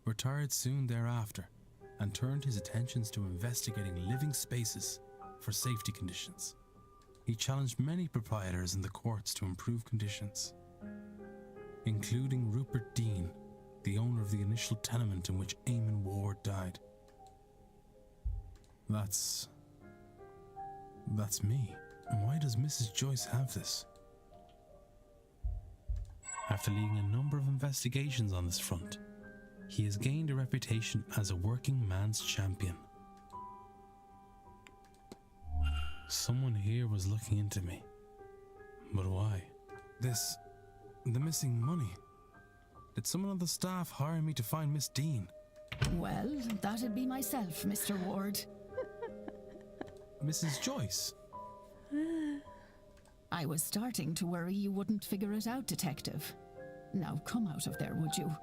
retired soon thereafter and turned his attentions to investigating living spaces for safety conditions. He challenged many proprietors in the courts to improve conditions, including Rupert Dean, the owner of the initial tenement in which Eamon Ward died. That's me. Why does Mrs. Joyce have this? After leading a number of investigations on this front, he has gained a reputation as a working man's champion. Someone here was looking into me. But why? The missing money. Did someone on the staff hire me to find Miss Dean? Well, that'd be myself, Mr. Ward. Mrs. Joyce? I was starting to worry you wouldn't figure it out, Detective. Now come out of there, would you?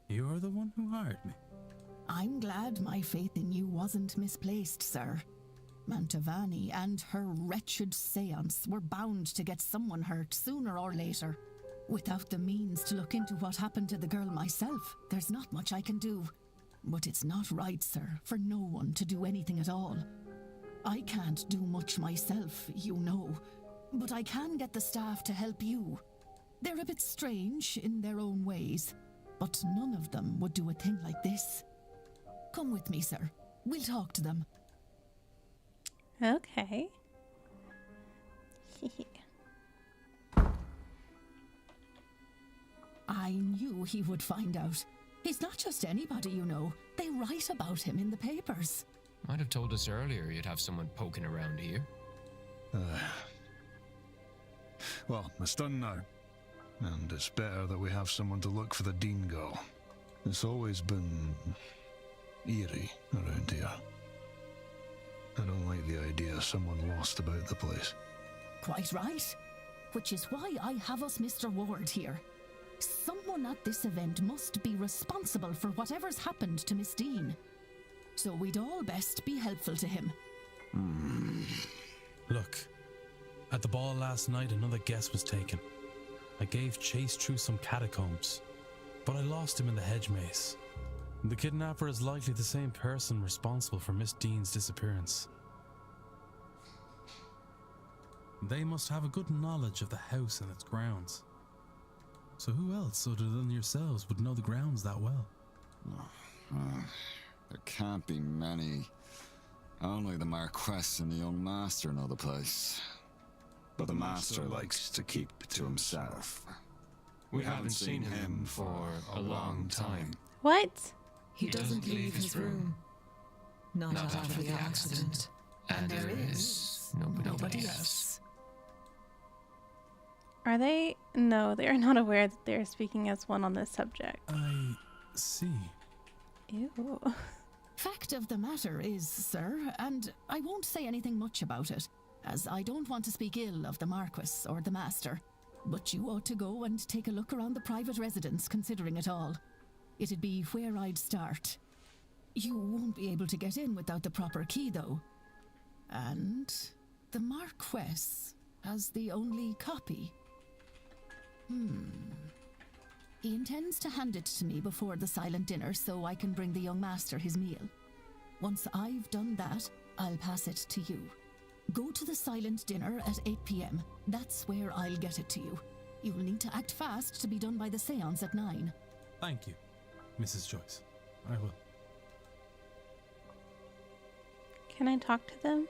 You're the one who hired me. I'm glad my faith in you wasn't misplaced, sir. Mantovani and her wretched seance were bound to get someone hurt sooner or later. Without the means to look into what happened to the girl myself, there's not much I can do. But it's not right, sir, for no one to do anything at all. I can't do much myself, you know, but I can get the staff to help you. They're a bit strange in their own ways, but none of them would do a thing like this. Come with me, sir. We'll talk to them. Okay. I knew he would find out. He's not just anybody, you know. They write about him in the papers. Might have told us earlier you'd have someone poking around here. Well, it's done now. And it's better that we have someone to look for the Dean girl. It's always been eerie around here. I don't like the idea of someone lost about the place. Quite right. Which is why I have us Mr. Ward here. Someone at this event must be responsible for whatever's happened to Miss Dean. So we'd all best be helpful to him. Look, at the ball last night, another guess was taken. I gave chase through some catacombs, but I lost him in the hedge maze. The kidnapper is likely the same person responsible for Miss Dean's disappearance. They must have a good knowledge of the house and its grounds. So who else other than yourselves would know the grounds that well? There can't be many. Only the Marquess and the young master know the place. But the master likes to keep to himself. We haven't seen him for a long time. What? He doesn't leave his room. Not after the accident. And there is nobody else. Are they? No, they are not aware that they are speaking as one on this subject. I see. Ew. Fact of the matter is, sir, and I won't say anything much about it, as I don't want to speak ill of the Marquess or the Master, but you ought to go and take a look around the private residence, considering it all. It'd be where I'd start. You won't be able to get in without the proper key, though. And the Marquess has the only copy. He intends to hand it to me before the silent dinner so I can bring the young master his meal. Once I've done that, I'll pass it to you. Go to the silent dinner at 8 p.m. That's where I'll get it to you. You'll need to act fast to be done by the seance at 9. Thank you, Mrs. Joyce. I will. Can I talk to them?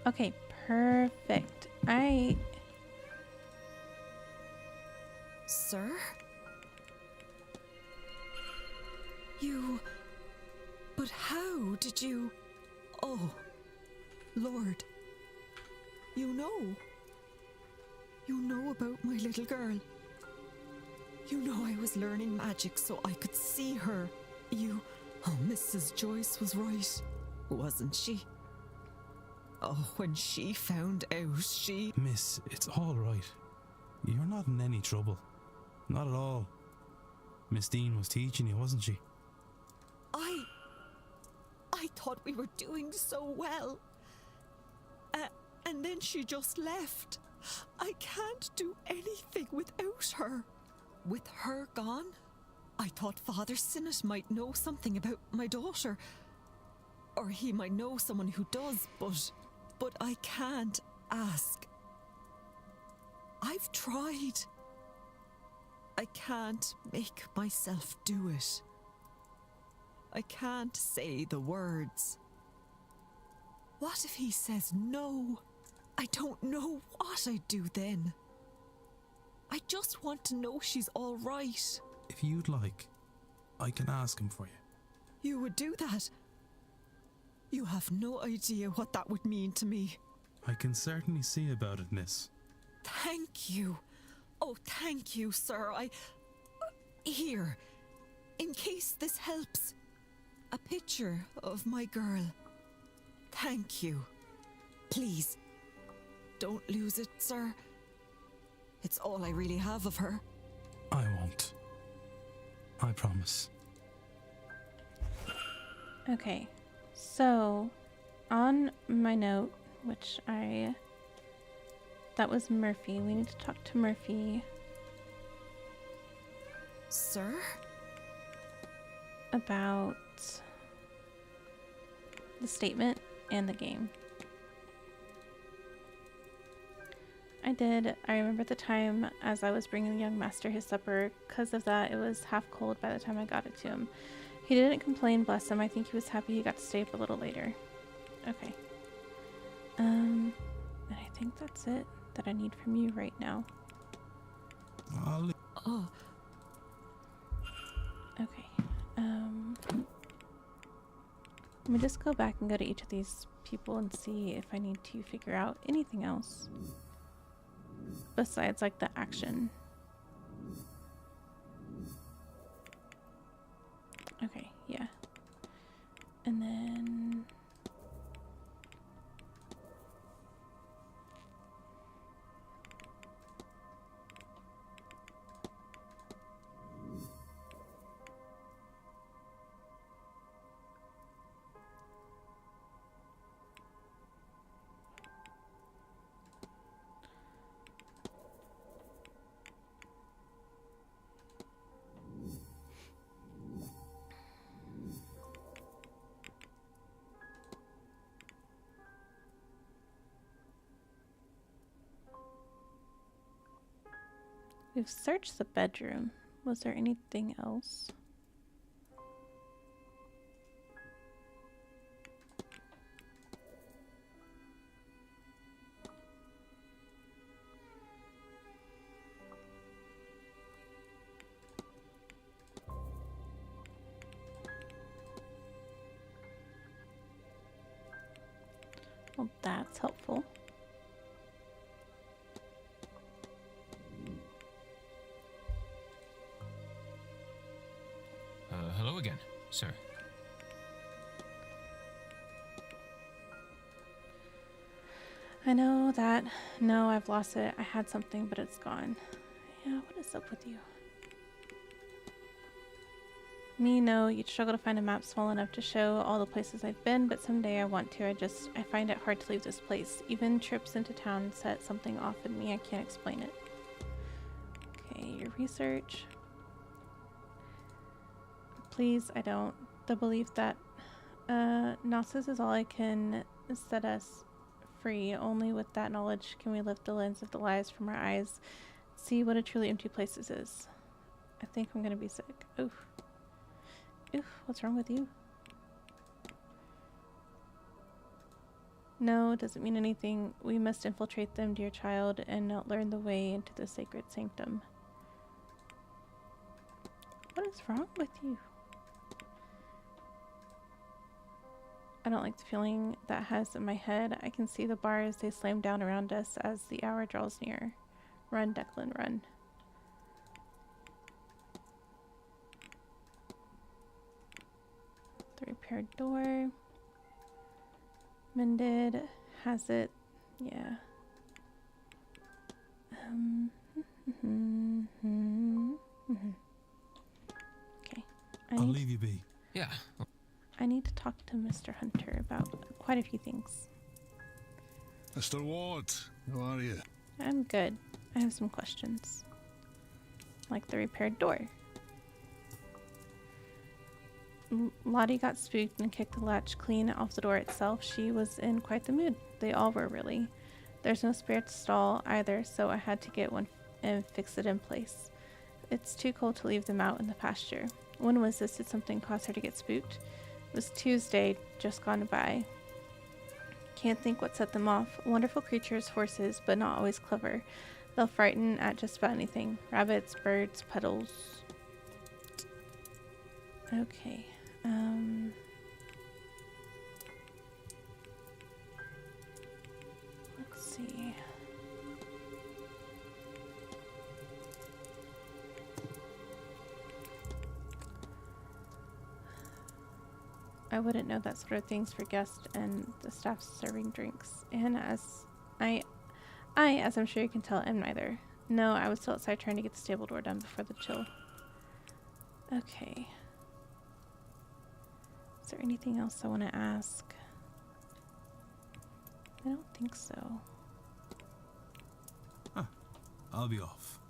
Okay, perfect. Sir? You... But how did you... Oh, Lord. You know. You know about my little girl. You know I was learning magic so I could see her. You... Oh, Mrs. Joyce was right, wasn't she? Oh, when she found out, she... Miss, it's all right. You're not in any trouble. Not at all. Miss Dean was teaching you, wasn't she? I thought we were doing so well. And then she just left. I can't do anything without her. With her gone, I thought Father Sinnott might know something about my daughter. Or he might know someone who does, but I can't ask. I've tried. I can't make myself do it. I can't say the words. What if he says no? I don't know what I'd do then. I just want to know she's all right. If you'd like, I can ask him for you. You would do that? You have no idea what that would mean to me. I can certainly see about it, miss. Thank you. Oh, thank you, sir. Here, in case this helps. A picture of my girl. Thank you. Please, don't lose it, sir. It's all I really have of her. I won't. I promise. Okay, so on my note, which that was Murphy. We need to talk to Murphy. Sir? About the statement and the game. I remember the time as I was bringing the young master his supper. Because of that, it was half cold by the time I got it to him. He didn't complain, bless him. I think he was happy he got to stay up a little later. Okay. And I think that's it that I need from you right now. Oh. Okay. Let me just go back and go to each of these people and see if I need to figure out anything else besides like the action. Okay, yeah. And then we've searched the bedroom. Was there anything else? Well, that's helpful. Hello again, sir. I know that. No, I've lost it. I had something, but it's gone. Yeah, what is up with you? Me, no, you'd struggle to find a map small enough to show all the places I've been, but someday I want to. I find it hard to leave this place. Even trips into town set something off in me. I can't explain it. Okay, your research. Please, I don't. The belief that Gnosis is all I can set us free. Only with that knowledge can we lift the lens of the lies from our eyes, see what a truly empty place this is. I think I'm gonna be sick. Oof. Oof, what's wrong with you? No, it doesn't mean anything. We must infiltrate them, dear child, and learn the way into the sacred sanctum. What is wrong with you? I don't like the feeling that has in my head. I can see the bars, they slam down around us as the hour draws near. Run, Declan, run. The repaired door. Mended. Has it. Yeah. Okay. I'll leave you be. Yeah. I need to talk to Mr. Hunter about quite a few things. Mr. Ward, how are you? I'm good. I have some questions. Like the repaired door. Lottie got spooked and kicked the latch clean off the door itself. She was in quite the mood. They all were, really. There's no spare stall either, so I had to get one and fix it in place. It's too cold to leave them out in the pasture. When was this? Did something cause her to get spooked? It was Tuesday, just gone by. Can't think what set them off. Wonderful creatures, horses, but not always clever. They'll frighten at just about anything. Rabbits, birds, puddles. Okay. Let's see. I wouldn't know that sort of things for guests and the staff serving drinks. And as as I'm sure you can tell, am neither. No, I was still outside trying to get the stable door done before the chill. Okay. Is there anything else I want to ask? I don't think so. I'll be off.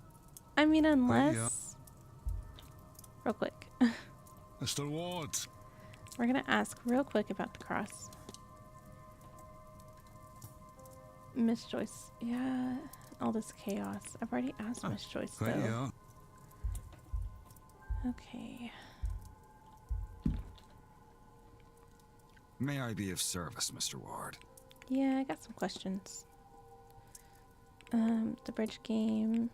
I mean, unless... Real quick. Mr. Ward. We're going to ask real quick about the cross. Miss Joyce. Yeah, all this chaos. I've already asked Miss Joyce, though. Yeah. Okay. May I be of service, Mr. Ward? Yeah, I got some questions. The bridge game.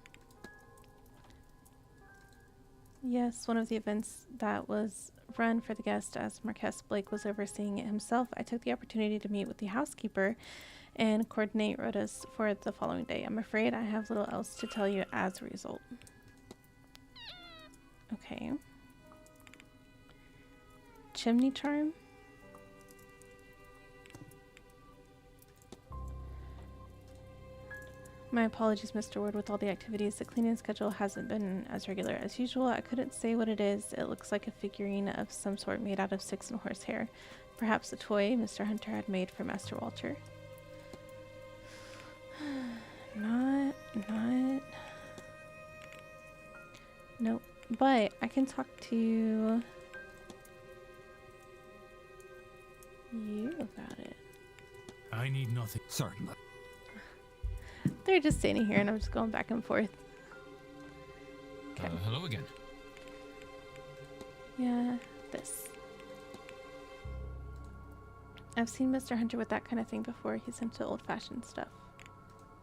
Yes, one of the events that was run for the guest as Marquess Blake was overseeing it himself. I took the opportunity to meet with the housekeeper and coordinate rotas for the following day. I'm afraid I have little else to tell you as a result. Okay. Chimney charm. My apologies, Mr. Ward, with all the activities. The cleaning schedule hasn't been as regular as usual. I couldn't say what it is. It looks like a figurine of some sort made out of 6 and horsehair. Perhaps a toy Mr. Hunter had made for Master Walter. Not. Nope. But I can talk to you about it. I need nothing. Certainly. They're just standing here and I'm just going back and forth. Okay. Hello again. Yeah, this. I've seen Mr. Hunter with that kind of thing before. He's into old-fashioned stuff.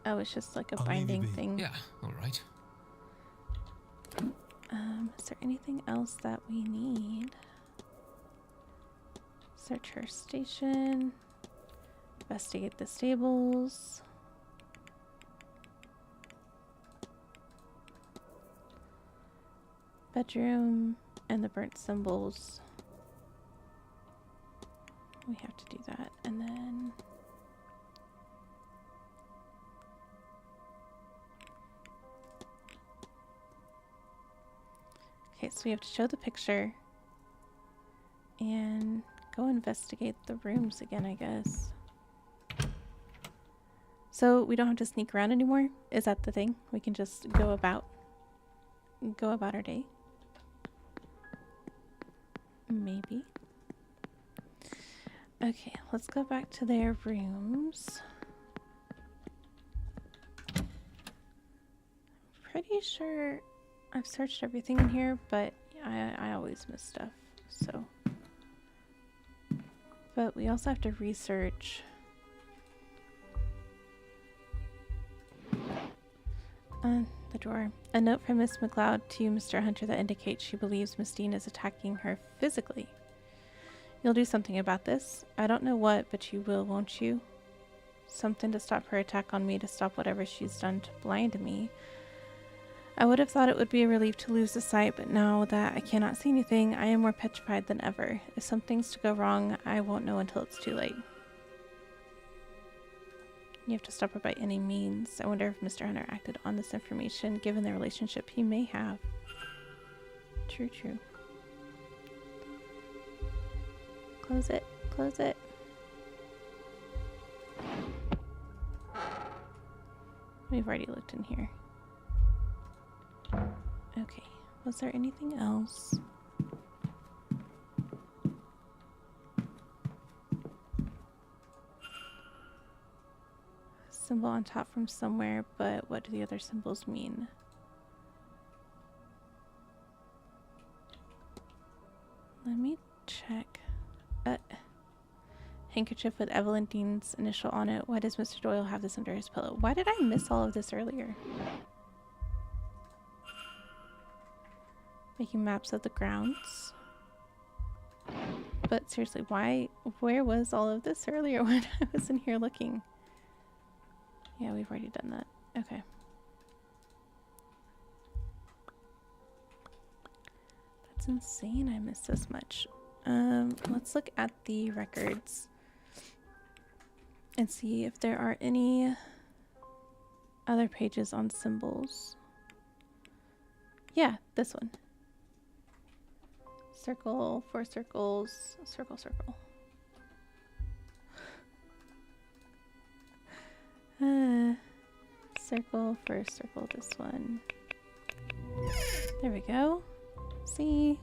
Oh, it's just like a I'll leave you binding be. thing. Yeah, all right. Is there anything else that we need? Search her station. Investigate the stables. Bedroom and the burnt symbols. We have to do that. And then okay, so we have to show the picture and go investigate the rooms again, I guess. So we don't have to sneak around anymore? Is that the thing? We can just go about our day? Maybe. Okay, let's go back to their rooms. Pretty sure I've searched everything in here, but I always miss stuff, so. But we also have to research the drawer. A note from Miss McLeod to Mr. Hunter that indicates she believes Miss Dean is attacking her physically. You'll do something about this. I don't know what, but you will, won't you? Something to stop her attack on me, to stop whatever she's done to blind me. I would have thought it would be a relief to lose the sight, but now that I cannot see anything, I am more petrified than ever. If something's to go wrong, I won't know until it's too late. You have to stop her by any means. I wonder if Mr. Hunter acted on this information, given the relationship he may have. True, true. Close it. Close it. We've already looked in here. Okay. Was there anything else? Symbol on top from somewhere, but what do the other symbols mean? Let me check. Handkerchief with Evelyn Dean's initial on it. Why does Mr. Doyle have this under his pillow? Why did I miss all of this earlier? Making maps of the grounds. But seriously, where was all of this earlier when I was in here looking? Yeah, we've already done that. Okay. That's insane I missed this much. Let's look at the records and see if there are any other pages on symbols. Yeah, this one. Circle, 4 circles, circle, circle. Circle, first circle, this one. There we go. See?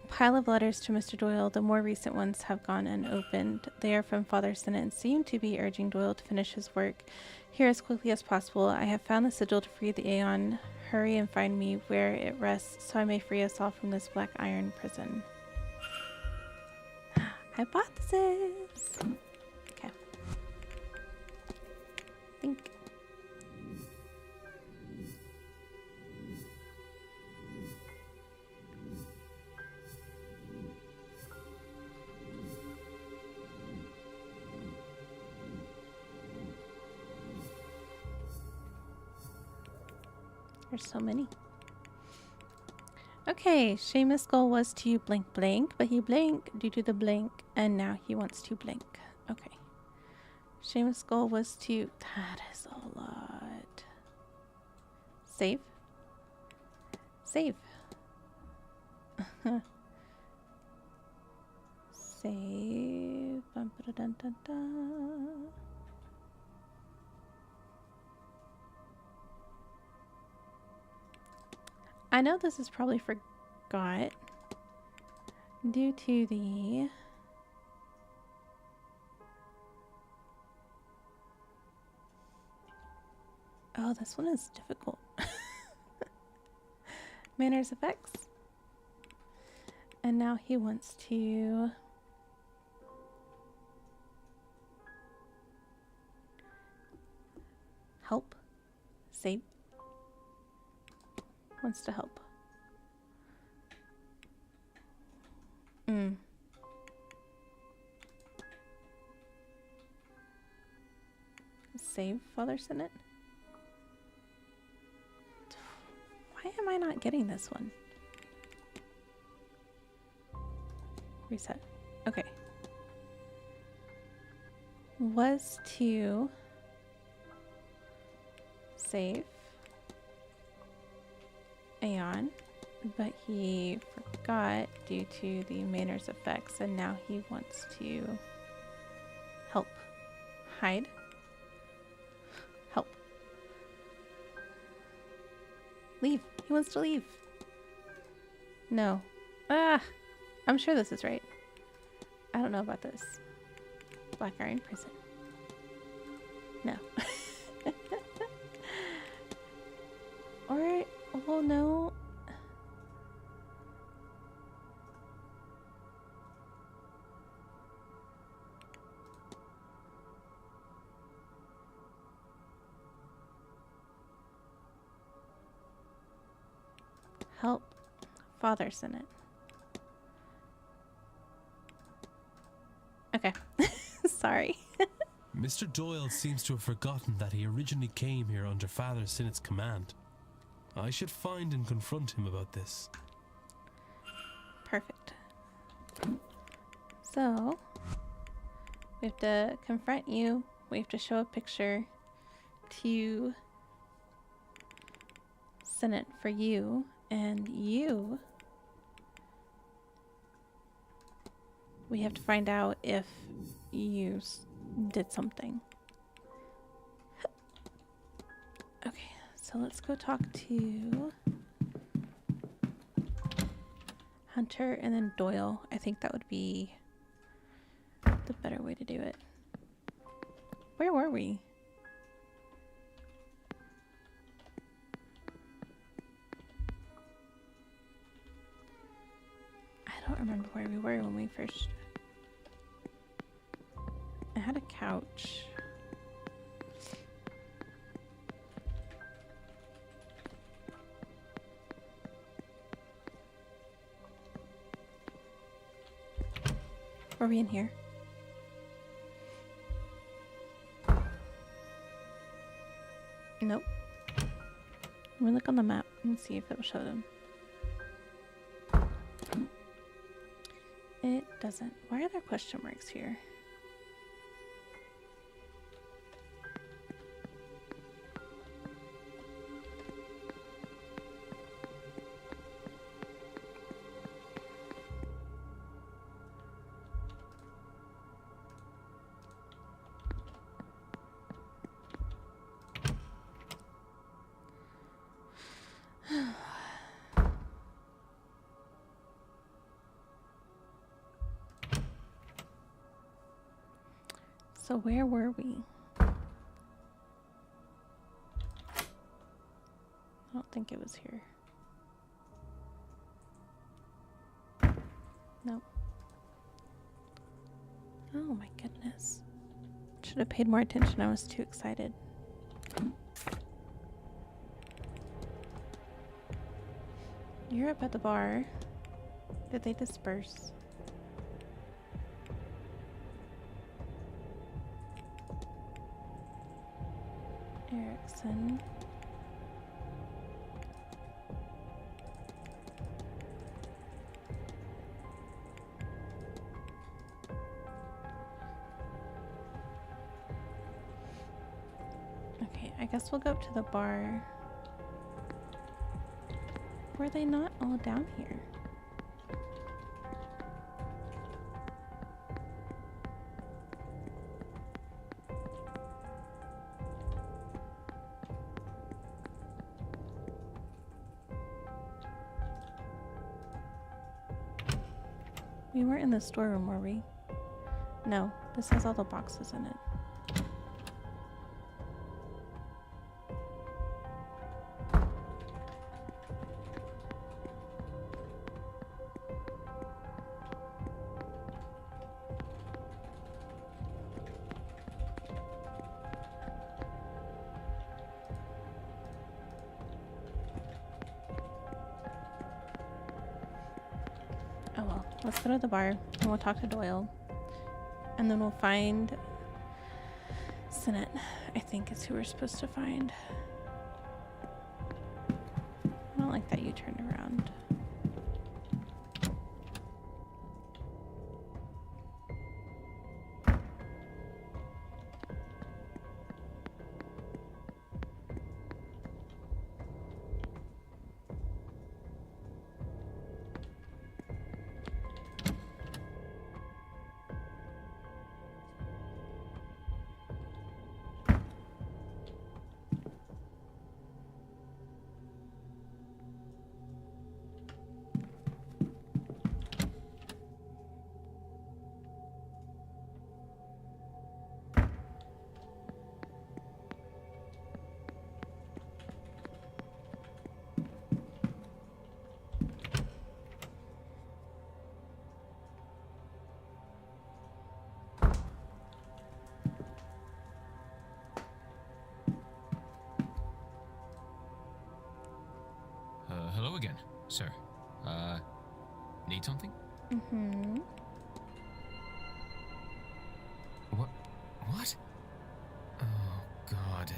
Pile of letters to Mr. Doyle. The more recent ones have gone unopened. They are from Father Sinnott and seem to be urging Doyle to finish his work here as quickly as possible. I have found the sigil to free the Aeon. Hurry and find me where it rests so I may free us all from this black iron prison. Hypothesis! Okay. Think. There's so many. Okay, Seamus' goal was to blink blank, but he blinked due to the blank, and now he wants to blink. Okay. Seamus' goal was to... That is a lot. Save. Save. Save. Bum, ba, dun, dun, dun. I know this is probably forgot due to the oh, this one is difficult. Manners effects. And now he wants to help. Save. Wants to help. Save Father Sinnott. Why am I not getting this one? Reset. Okay. Was to save Aeon, but he forgot due to the Manor's effects, and now he wants to help. Hide. Help. Leave. He wants to leave. No. Ah! I'm sure this is right. I don't know about this. Black Iron Prison. No. Or, well, no. Help Father Sinnott. Okay. Sorry. Mr. Doyle seems to have forgotten that he originally came here under Father Sinnott's command. I should find and confront him about this. Perfect. So, We have to confront you. We have to show a picture to Senate for you. And you... we have to find out if you did something. Okay, so let's go talk to Hunter and then Doyle. I think that would be the better way to do it. Where were we? I don't remember where we were when we first... I had a couch. Were we in here? Nope. Let me look on the map and see if it'll show them. It doesn't. Why are there question marks here? So where were we? I don't think it was here. No. Oh my goodness. Should have paid more attention. I was too excited. You're up at the bar. Did they disperse? Erickson. Okay, I guess we'll go up to the bar. Were they not all down here? We weren't in the storeroom, were we? No, this has all the boxes in it. Oh well, let's go to the bar and we'll talk to Doyle. And then we'll find Senate, I think is who we're supposed to find. I don't like that you turned around. Hello again, sir. Need something? Mm-hmm. What? Oh, God.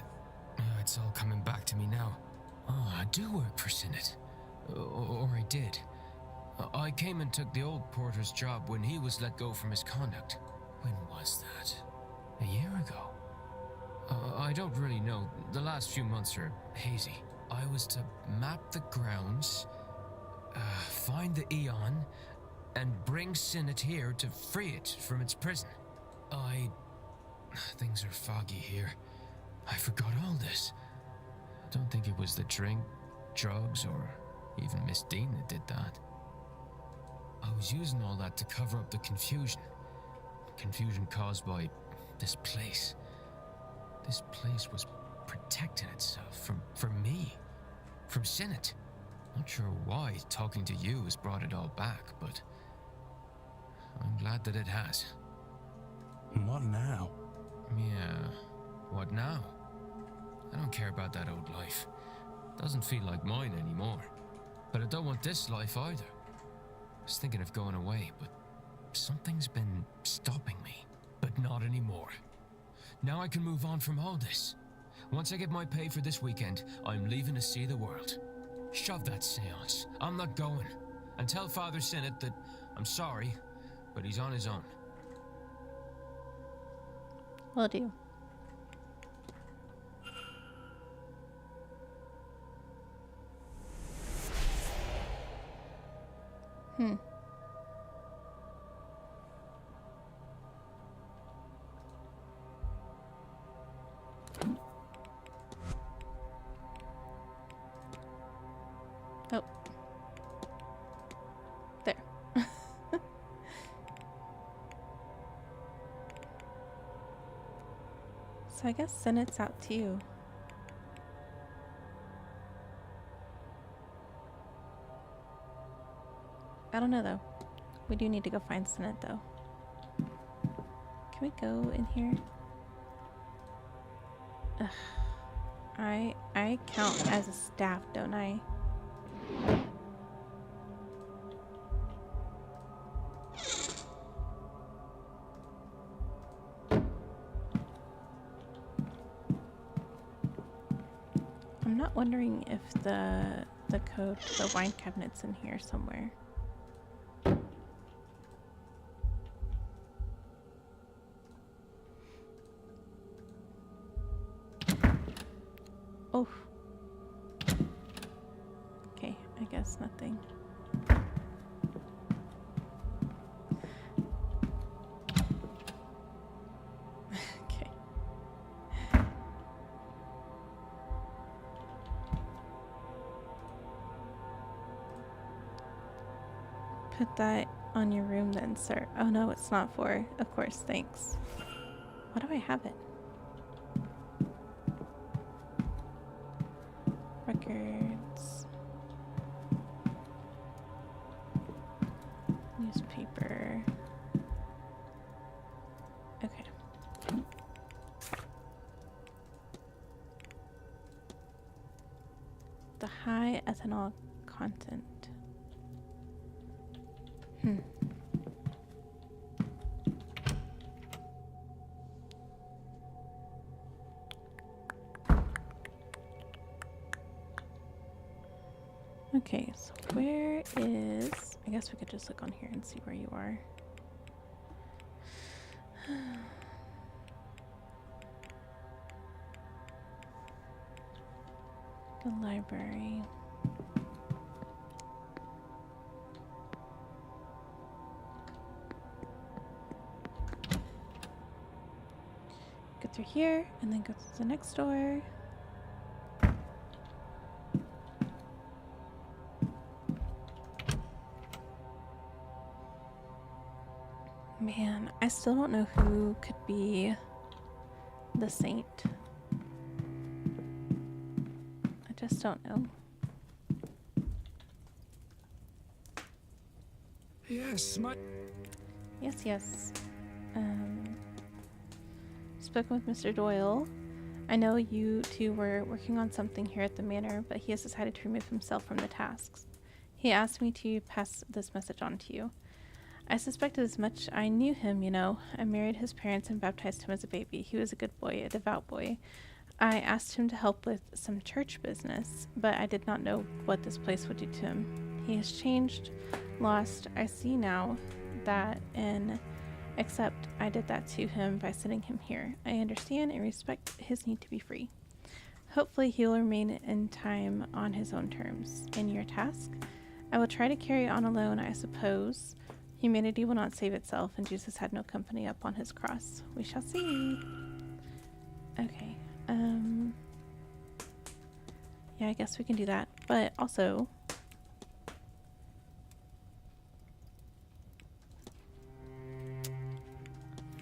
It's all coming back to me now. Oh, I do work for Senate. Or I did. I came and took the old porter's job when he was let go for misconduct. When was that? A year ago? I don't really know. The last few months are hazy. I was to map the grounds, find the Eon, and bring Sinnit here to free it from its prison. Things are foggy here. I forgot all this. I don't think it was the drink, drugs, or even Miss Dean that did that. I was using all that to cover up the confusion. Confusion caused by this place. This place was protecting itself from me, from Sinnit. Not sure why talking to you has brought it all back, but I'm glad that it has. What now? Yeah, what now? I don't care about that old life. Doesn't feel like mine anymore. But I don't want this life either. I was thinking of going away, but something's been stopping me. But not anymore. Now I can move on from all this. Once I get my pay for this weekend, I'm leaving to see the world. Shove that seance. I'm not going. And tell Father Sinnit that I'm sorry, but he's on his own. Will do. Oh. There. So I guess Sinnit's out too. I don't know though. We do need to go find Sinnit though. Can we go in here? Ugh. I count as a staff, don't I? I'm not wondering if the code to the wine cabinet's in here somewhere. Oh. Okay, I guess nothing. Okay. Put that on your room then, sir. Oh no, it's not for. Of course, thanks. Why do I have it? Records. Newspaper. Okay. The high ethanol content. Okay, so where is... I guess we could just look on here and see where you are. The library. Go through here and then go to the next door. Man, I still don't know who could be the saint. I just don't know. Yes, Yes. Spoken with Mr. Doyle. I know you two were working on something here at the manor, but he has decided to remove himself from the tasks. He asked me to pass this message on to you. I suspected as much. I knew him, you know. I married his parents and baptized him as a baby. He was a good boy, a devout boy. I asked him to help with some church business, but I did not know what this place would do to him. He has changed, lost. I see now that in Except I did that to him by sending him here. I understand and respect his need to be free. Hopefully he will remain in time on his own terms. In your task, I will try to carry on alone, I suppose. Humanity will not save itself, and Jesus had no company up on his cross. We shall see. Okay. Yeah, I guess we can do that. But also,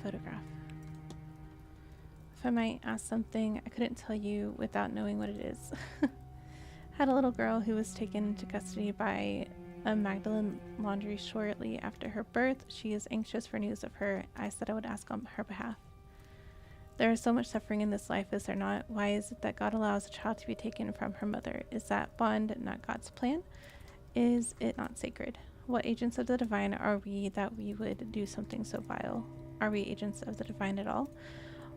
photograph. If I might ask something, I couldn't tell you without knowing what it is. Had a little girl who was taken into custody by a Magdalene Laundry shortly after her birth. She is anxious for news of her. I said I would ask on her behalf. There is so much suffering in this life, is there not? Why is it that God allows a child to be taken from her mother? Is that bond not God's plan? Is it not sacred? What agents of the divine are we that we would do something so vile? Are we agents of the divine at all?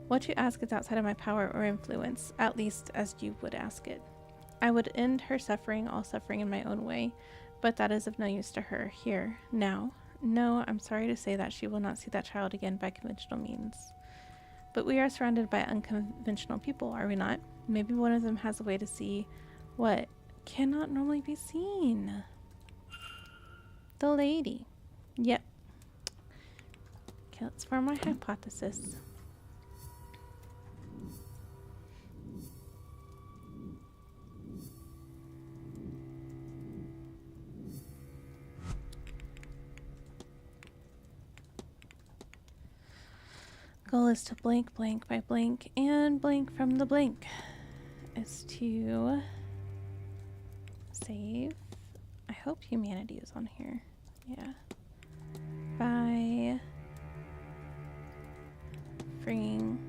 What you ask is outside of my power or influence, at least as you would ask it. I would end her suffering, all suffering in my own way, but that is of no use to her here, now. No, I'm sorry to say that she will not see that child again by conventional means. But we are surrounded by unconventional people, are we not? Maybe one of them has a way to see what cannot normally be seen. The lady. Yep. Okay, let's form my hypothesis. Goal is to blank blank by blank and blank from the blank is to save. I hope humanity is on here. Yeah. By freeing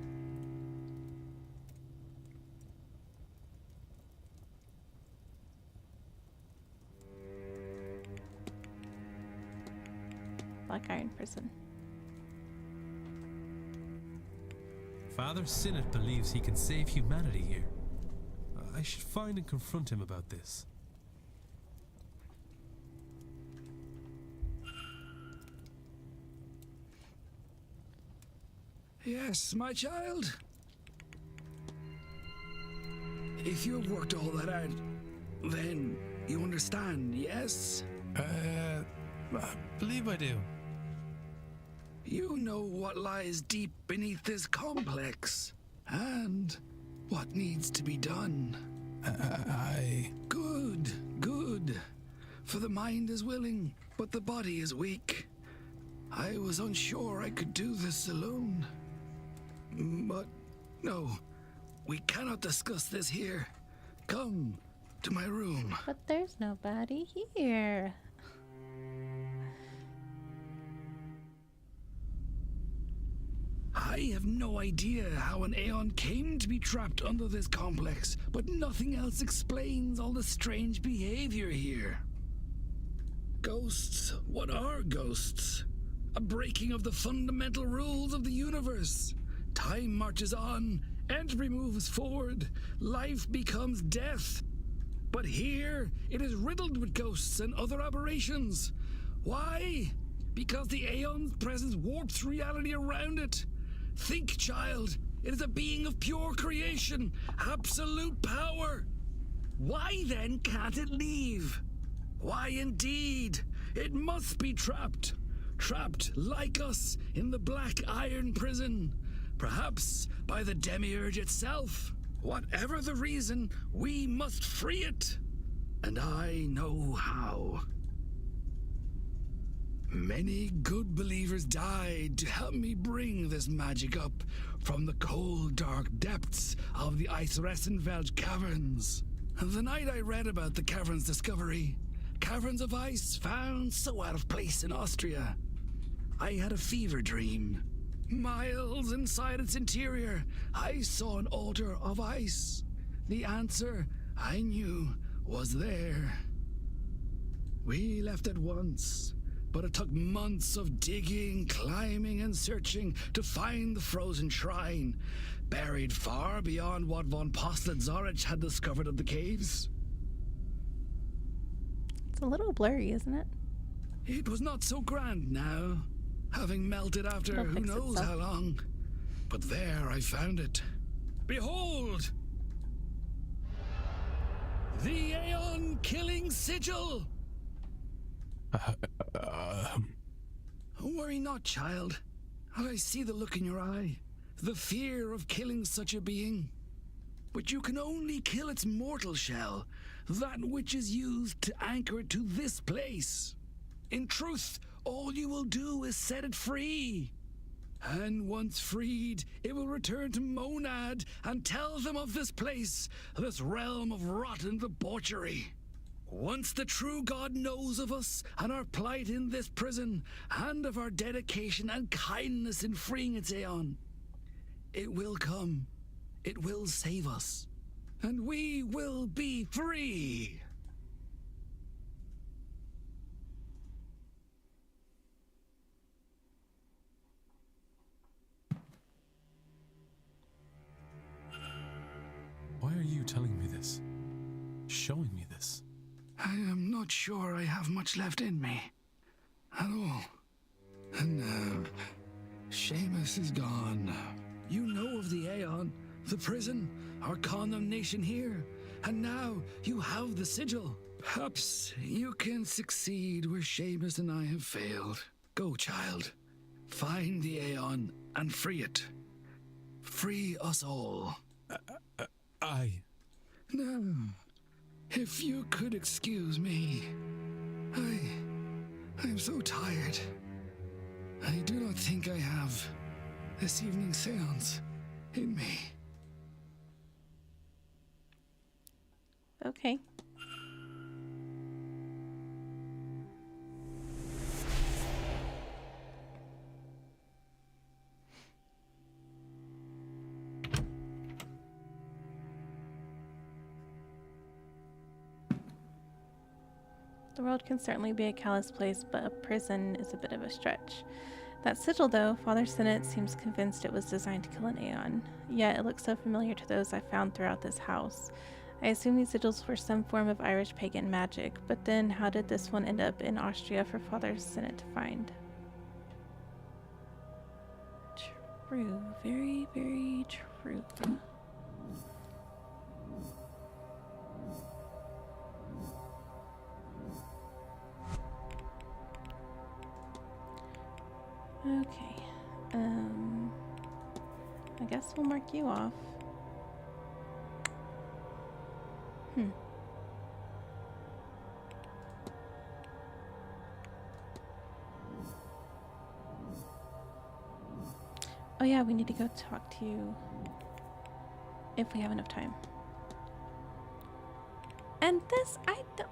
Black Iron Prison. Father Sinnott believes he can save humanity here. I should find and confront him about this. Yes, my child. If you have worked all that out, then you understand, yes? I believe I do. You know what lies deep beneath this complex, and what needs to be done. Good, good. For the mind is willing, but the body is weak. I was unsure I could do this alone. But no, we cannot discuss this here. Come to my room. But there's nobody here. I have no idea how an Aeon came to be trapped under this complex, but nothing else explains all the strange behavior here. Ghosts? What are ghosts? A breaking of the fundamental rules of the universe. Time marches on, entropy moves forward, life becomes death. But here, it is riddled with ghosts and other aberrations. Why? Because the Aeon's presence warps reality around it. Think, child. It is a being of pure creation, absolute power. Why then can't it leave? Why indeed? It must be trapped. Trapped like us in the Black Iron Prison. Perhaps by the Demiurge itself. Whatever the reason, we must free it. And I know how. Many good believers died to help me bring this magic up from the cold, dark depths of the Eisressenfeld caverns. The night I read about the caverns' discovery, caverns of ice found so out of place in Austria, I had a fever dream. Miles inside its interior, I saw an altar of ice. The answer, I knew, was there. We left at once. But it took months of digging, climbing, and searching to find the frozen shrine, buried far beyond what von Postlad-Zorich had discovered of the caves. It's a little blurry, isn't it? It was not so grand now. having melted after It'll who fix knows itself. how long. But there I found it. Behold! The Aeon Killing Sigil! Worry not, child. I see the look in your eye, the fear of killing such a being. But you can only kill its mortal shell, that which is used to anchor it to this place. In truth, all you will do is set it free. And once freed, it will return to Monad and tell them of this place, this realm of rotten debauchery. Once the true God knows of us and our plight in this prison, and of our dedication and kindness in freeing its Aeon, it will come. It will save us. And we will be free. Why are you telling me this? Showing me this? I am not sure I have much left in me. At all. And Seamus is gone. You know of the Aeon, the prison, our condemnation here. And now you have the sigil. Perhaps you can succeed where Seamus and I have failed. Go, child. Find the Aeon and free it. Free us all. Now, if you could excuse me. I'm so tired. I do not think I have this evening's seance in me. Okay. The world can certainly be a callous place, but a prison is a bit of a stretch. That sigil, though, Father Sinnott seems convinced it was designed to kill an Aeon. Yet it looks so familiar to those I found throughout this house. I assume these sigils were some form of Irish pagan magic, but then how did this one end up in Austria for Father Sinnott to find? True. Very, very true. Okay, I guess we'll mark you off. Oh yeah, we need to go talk to you if we have enough time. And this, I don't...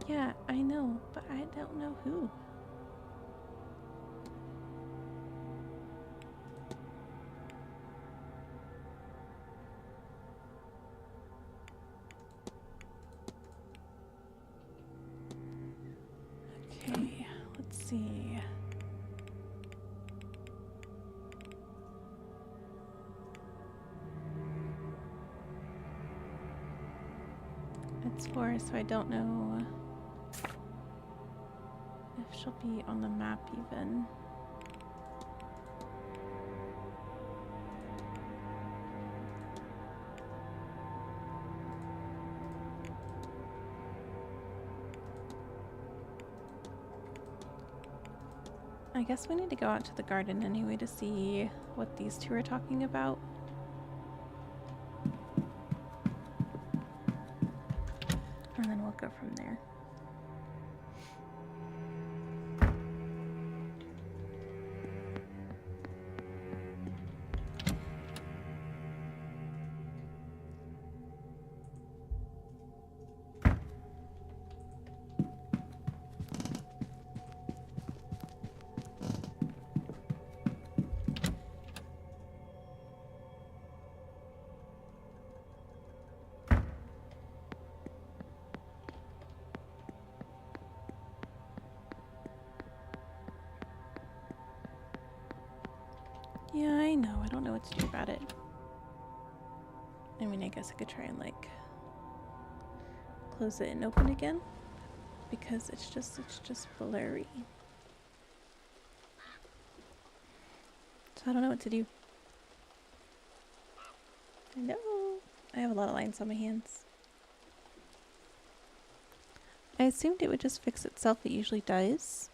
Yeah, I know, but I don't know who. Okay, let's see. It's 4, so I don't know if she'll be on the map even. I guess we need to go out to the garden anyway to see what these two are talking about. And then we'll go from there. Yeah, I know. I don't know what to do about it. I mean, I guess I could try and like close it and open again because it's just blurry. So I don't know what to do. I know. I have a lot of lines on my hands. I assumed it would just fix itself. It usually does.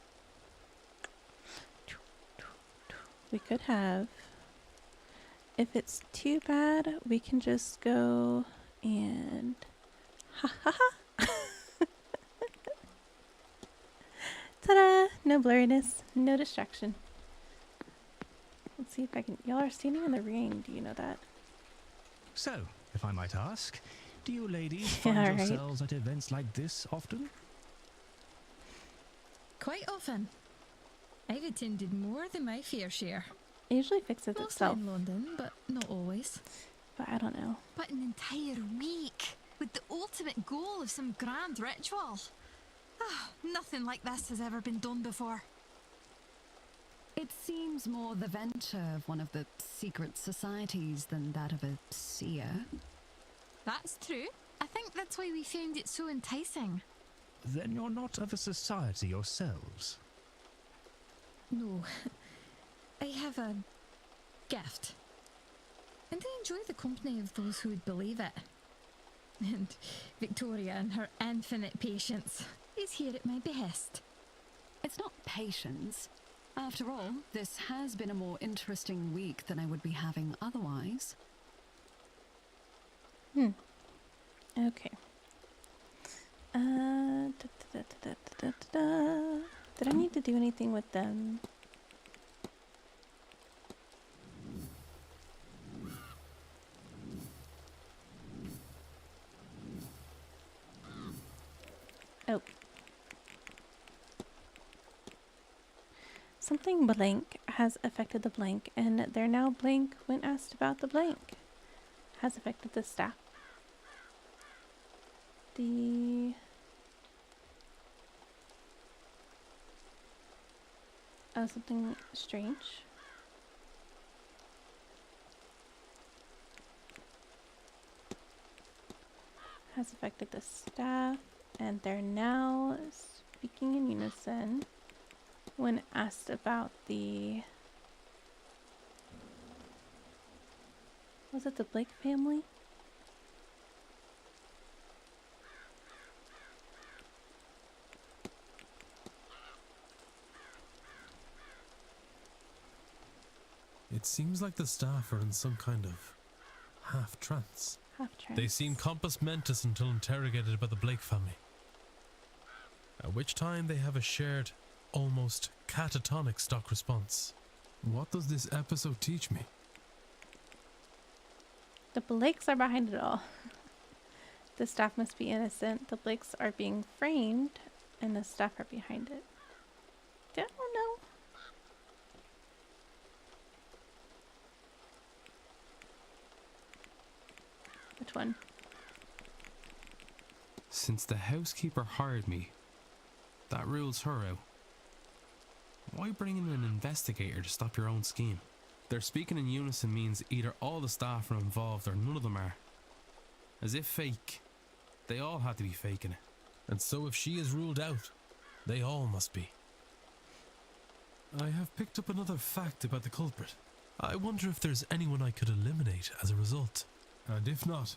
We could have. If it's too bad, we can just go and ha ha ha. Ta-da! No blurriness, no distraction. Let's see if I can. Y'all are standing in the ring. Do you know that? So, if I might ask, do you ladies Yeah, find right. yourselves at events like this often? Quite often. I've attended more than my fair share. It usually fixes Mostly itself. in London, but not always. But I don't know. But an entire week with the ultimate goal of some grand ritual. Ah, nothing like this has ever been done before. It seems more the venture of one of the secret societies than that of a seer. That's true. I think that's why we found it so enticing. Then you're not of a society yourselves. No. I have a gift. And I enjoy the company of those who would believe it. And Victoria and her infinite patience is here at my behest. It's not patience. After all, this has been a more interesting week than I would be having otherwise. Okay. Did I need to do anything with them? Oh. Something blank has affected the blank, and they're now blank when asked about the blank. Has affected the staff. Oh, something strange. Has affected the staff, and they're now speaking in unison when asked about the... Was it the Blake family? It seems like the staff are in some kind of half trance. Half trance. They seem compos mentis until interrogated by the Blake family. At which time they have a shared, almost catatonic stock response. What does this episode teach me? The Blakes are behind it all. The staff must be innocent. The Blakes are being framed, and the staff are behind it. I don't know. Which one? Since the housekeeper hired me, that rules her out. Why bring in an investigator to stop your own scheme? Their speaking in unison means either all the staff are involved or none of them are. As if fake. They all had to be faking it. And so if she is ruled out, they all must be. I have picked up another fact about the culprit. I wonder if there's anyone I could eliminate as a result. And if not,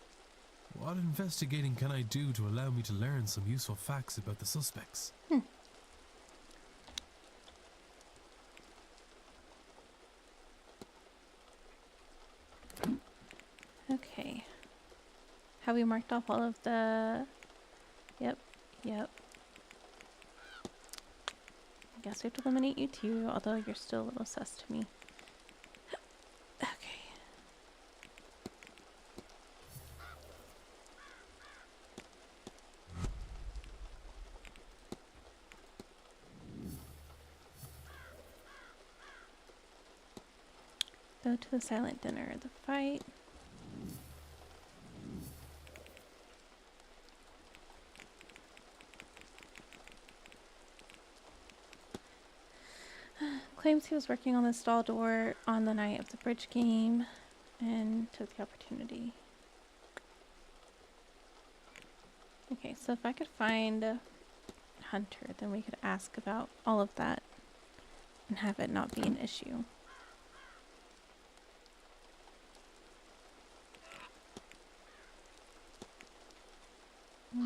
what investigating can I do to allow me to learn some useful facts about the suspects? Okay. Have we marked off all of the... Yep. I guess we have to eliminate you too, although you're still a little sus to me. Okay. Go to the silent dinner, the fight. Claims he was working on the stall door on the night of the bridge game and took the opportunity. Okay, so if I could find Hunter, then we could ask about all of that and have it not be an issue. I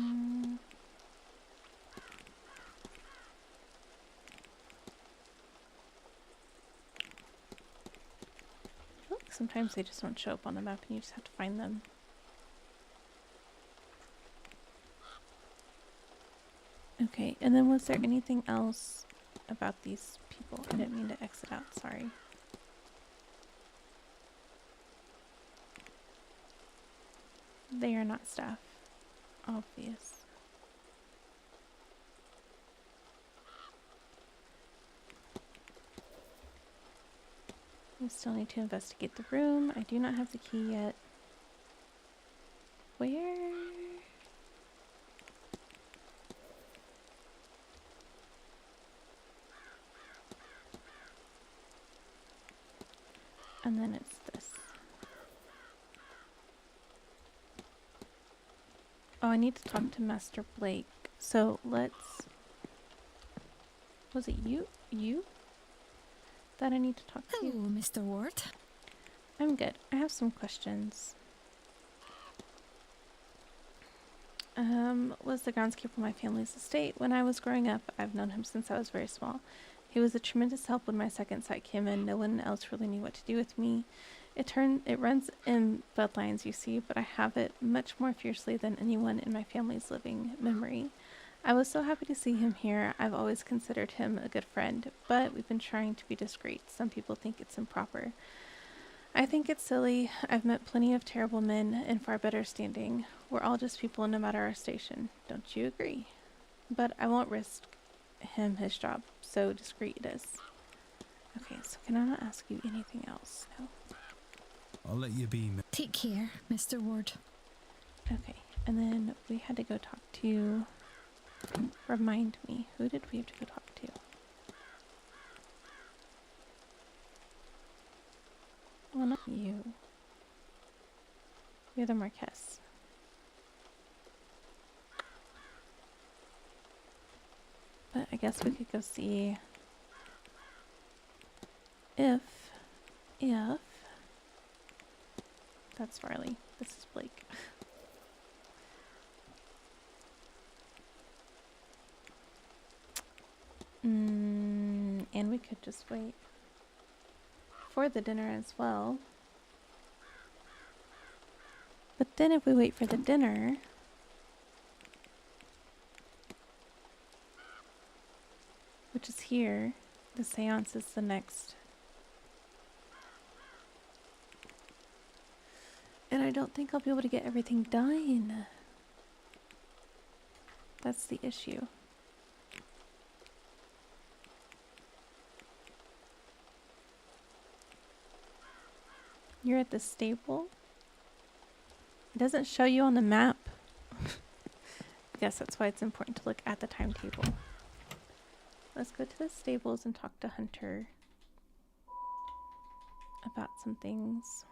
feel like sometimes they just don't show up on the map and you just have to find them. Okay, and then was there anything else about these people? I didn't mean to exit out, sorry. They are not staff. Obvious. We still need to investigate the room. I do not have the key yet. Where? And then it's this. Oh, I need to talk to Master Blake. So let's... Was it you? You? That I need to talk to? Hello, Mr. Ward. I'm good. I have some questions. Was the groundskeeper of my family's estate. When I was growing up, I've known him since I was very small. He was a tremendous help when my second sight came in. No one else really knew what to do with me. It runs in bloodlines, you see, but I have it much more fiercely than anyone in my family's living memory. I was so happy to see him here. I've always considered him a good friend, but we've been trying to be discreet. Some people think it's improper. I think it's silly. I've met plenty of terrible men in far better standing. We're all just people no matter our station. Don't you agree? But I won't risk him his job, so discreet it is. Okay, so can I not ask you anything else? No. I'll let you be. Take care, Mr. Ward. Okay, and then we had to go talk to... Remind me, who did we have to go talk to? Well, not you. You're the Marquess. But I guess we could go see if that's Farley. This is Blake. And we could just wait for the dinner as well. But then if we wait for the dinner, which is here, the seance is the next. And I don't think I'll be able to get everything done. That's the issue. You're at the stable? It doesn't show you on the map. I guess that's why it's important to look at the timetable. Let's go to the stables and talk to Hunter about some things.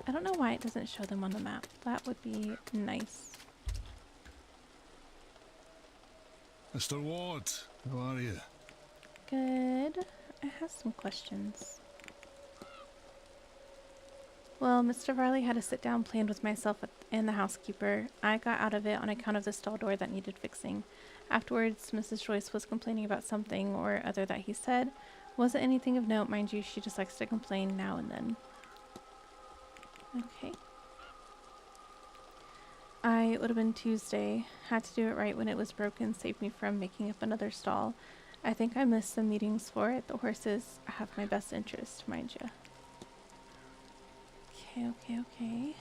I don't know why it doesn't show them on the map. That would be nice. Mr. Ward, how are you? Good. I have some questions. Well, Mr. Varley had a sit-down planned with myself and the housekeeper. I got out of it on account of the stall door that needed fixing. Afterwards, Mrs. Joyce was complaining about something or other that he said. Wasn't anything of note, mind you, she just likes to complain now and then. Okay. It would have been Tuesday. Had to do it right when it was broken, saved me from making up another stall. I think I missed some meetings for it. The horses have my best interest, mind you. Okay.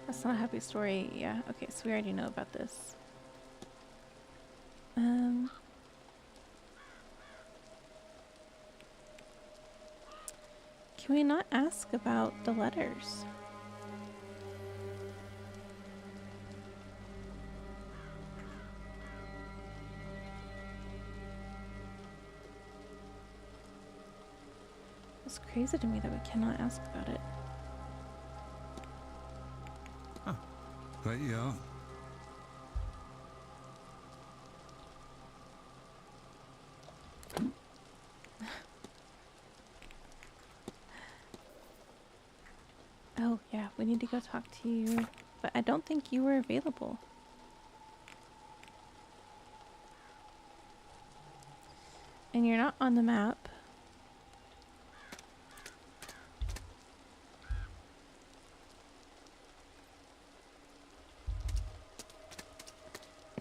That's not a happy story. Yeah, okay, so we already know about this. Can we not ask about the letters? It's crazy to me that we cannot ask about it. Right you are. Oh, yeah, we need to go talk to you, but I don't think you were available. And you're not on the map.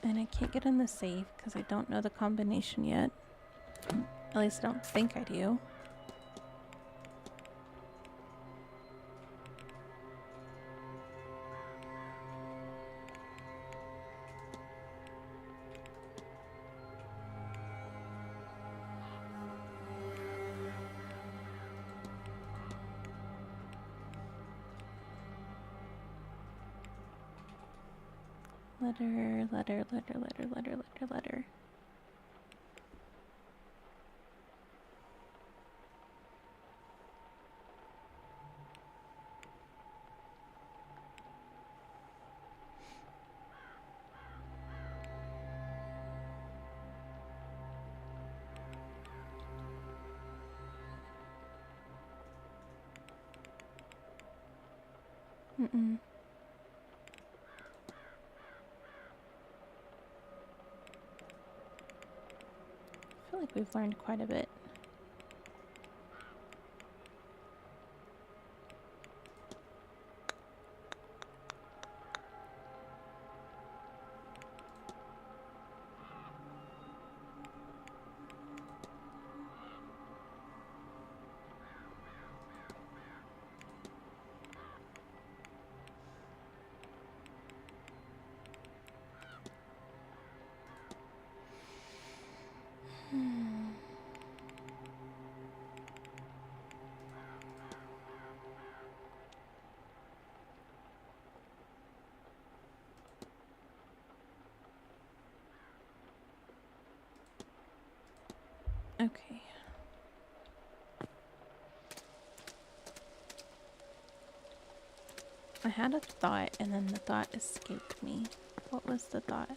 And I can't get in the safe because I don't know the combination yet. At least I don't think I do. Letter, letter, letter, letter, letter, letter, letter. Mm-mm. I feel like we've learned quite a bit. Okay. I had a thought and then the thought escaped me. What was the thought?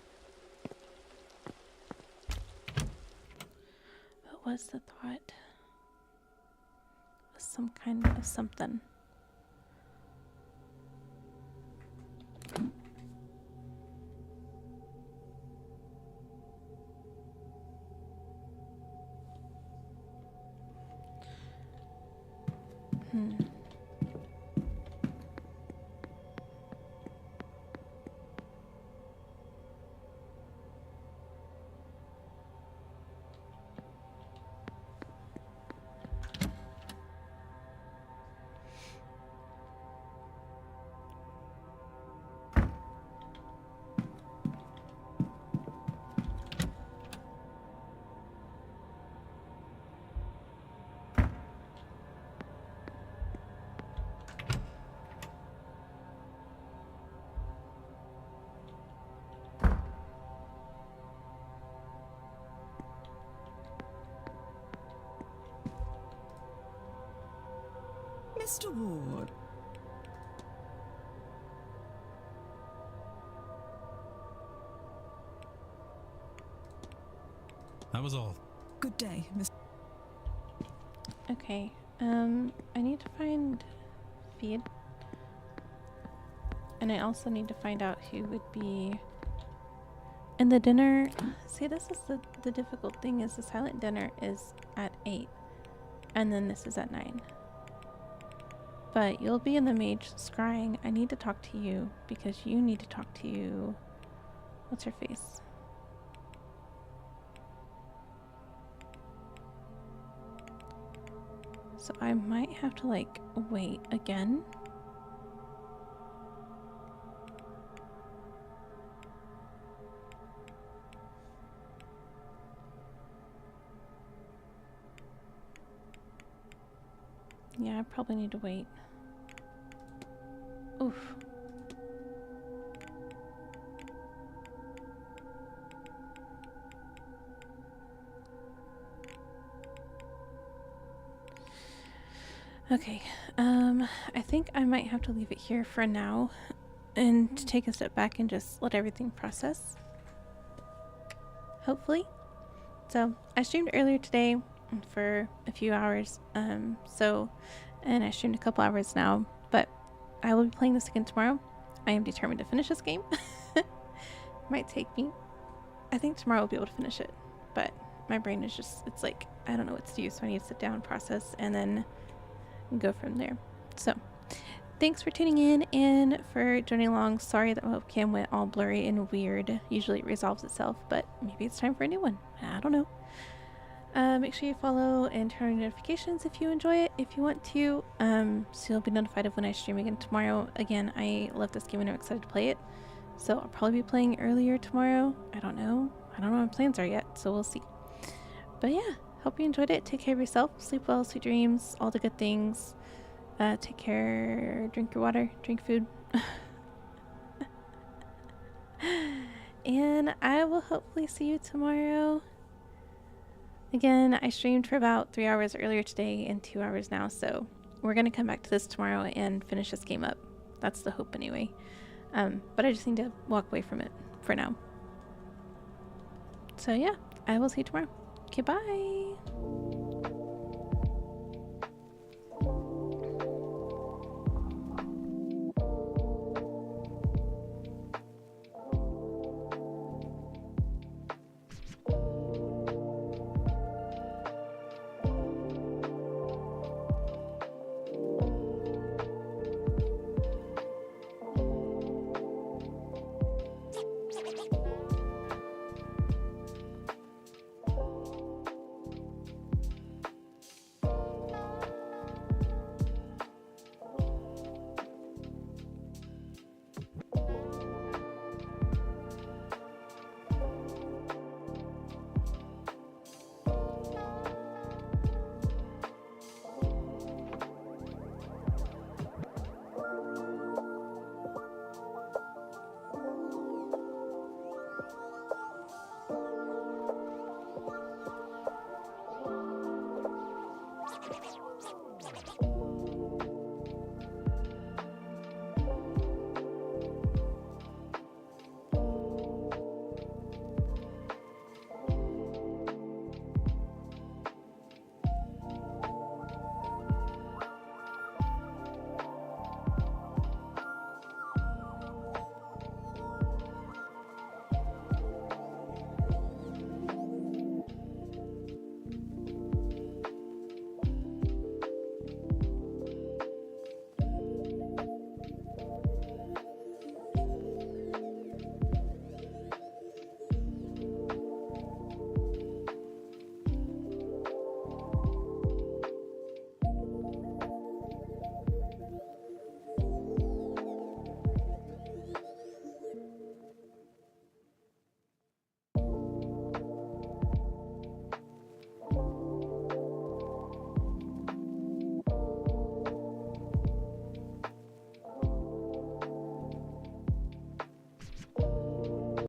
What was the thought? It was some kind of something. Mr. Ward. That was all. Good day, Miss. Okay. I need to find Feed. And I also need to find out who would be in the dinner. See, this is the difficult thing is the silent dinner is at 8. And then this is at 9. But you'll be in the mage scrying. I need to talk to you because you need to talk to you. What's her face? So I might have to like wait again. Yeah, I probably need to wait. Oof. Okay, I think I might have to leave it here for now and to take a step back and just let everything process. Hopefully. So, I streamed earlier today for a few hours, and I streamed a couple hours now, but I will be playing this again tomorrow. I am determined to finish this game. Might take me, I think tomorrow I'll be able to finish it, but my brain is just, it's like, I don't know what to do, so I need to sit down, process, and then go from there. So, thanks for tuning in and for joining along. Sorry that my webcam went all blurry and weird. Usually it resolves itself, but maybe it's time for a new one. I don't know. Make sure you follow and turn on notifications if you enjoy it, if you want to, so you'll be notified of when I stream again tomorrow. Again, I love this game and I'm excited to play it, so I'll probably be playing earlier tomorrow. I don't know what my plans are yet, so we'll see. But yeah, hope you enjoyed it. Take care of yourself, sleep well, sweet dreams, all the good things. Take care, drink your water, drink food. And I will hopefully see you tomorrow. Again, I streamed for about 3 hours earlier today and 2 hours now, so we're going to come back to this tomorrow and finish this game up. That's the hope anyway. But I just need to walk away from it for now. So yeah, I will see you tomorrow. Okay, bye!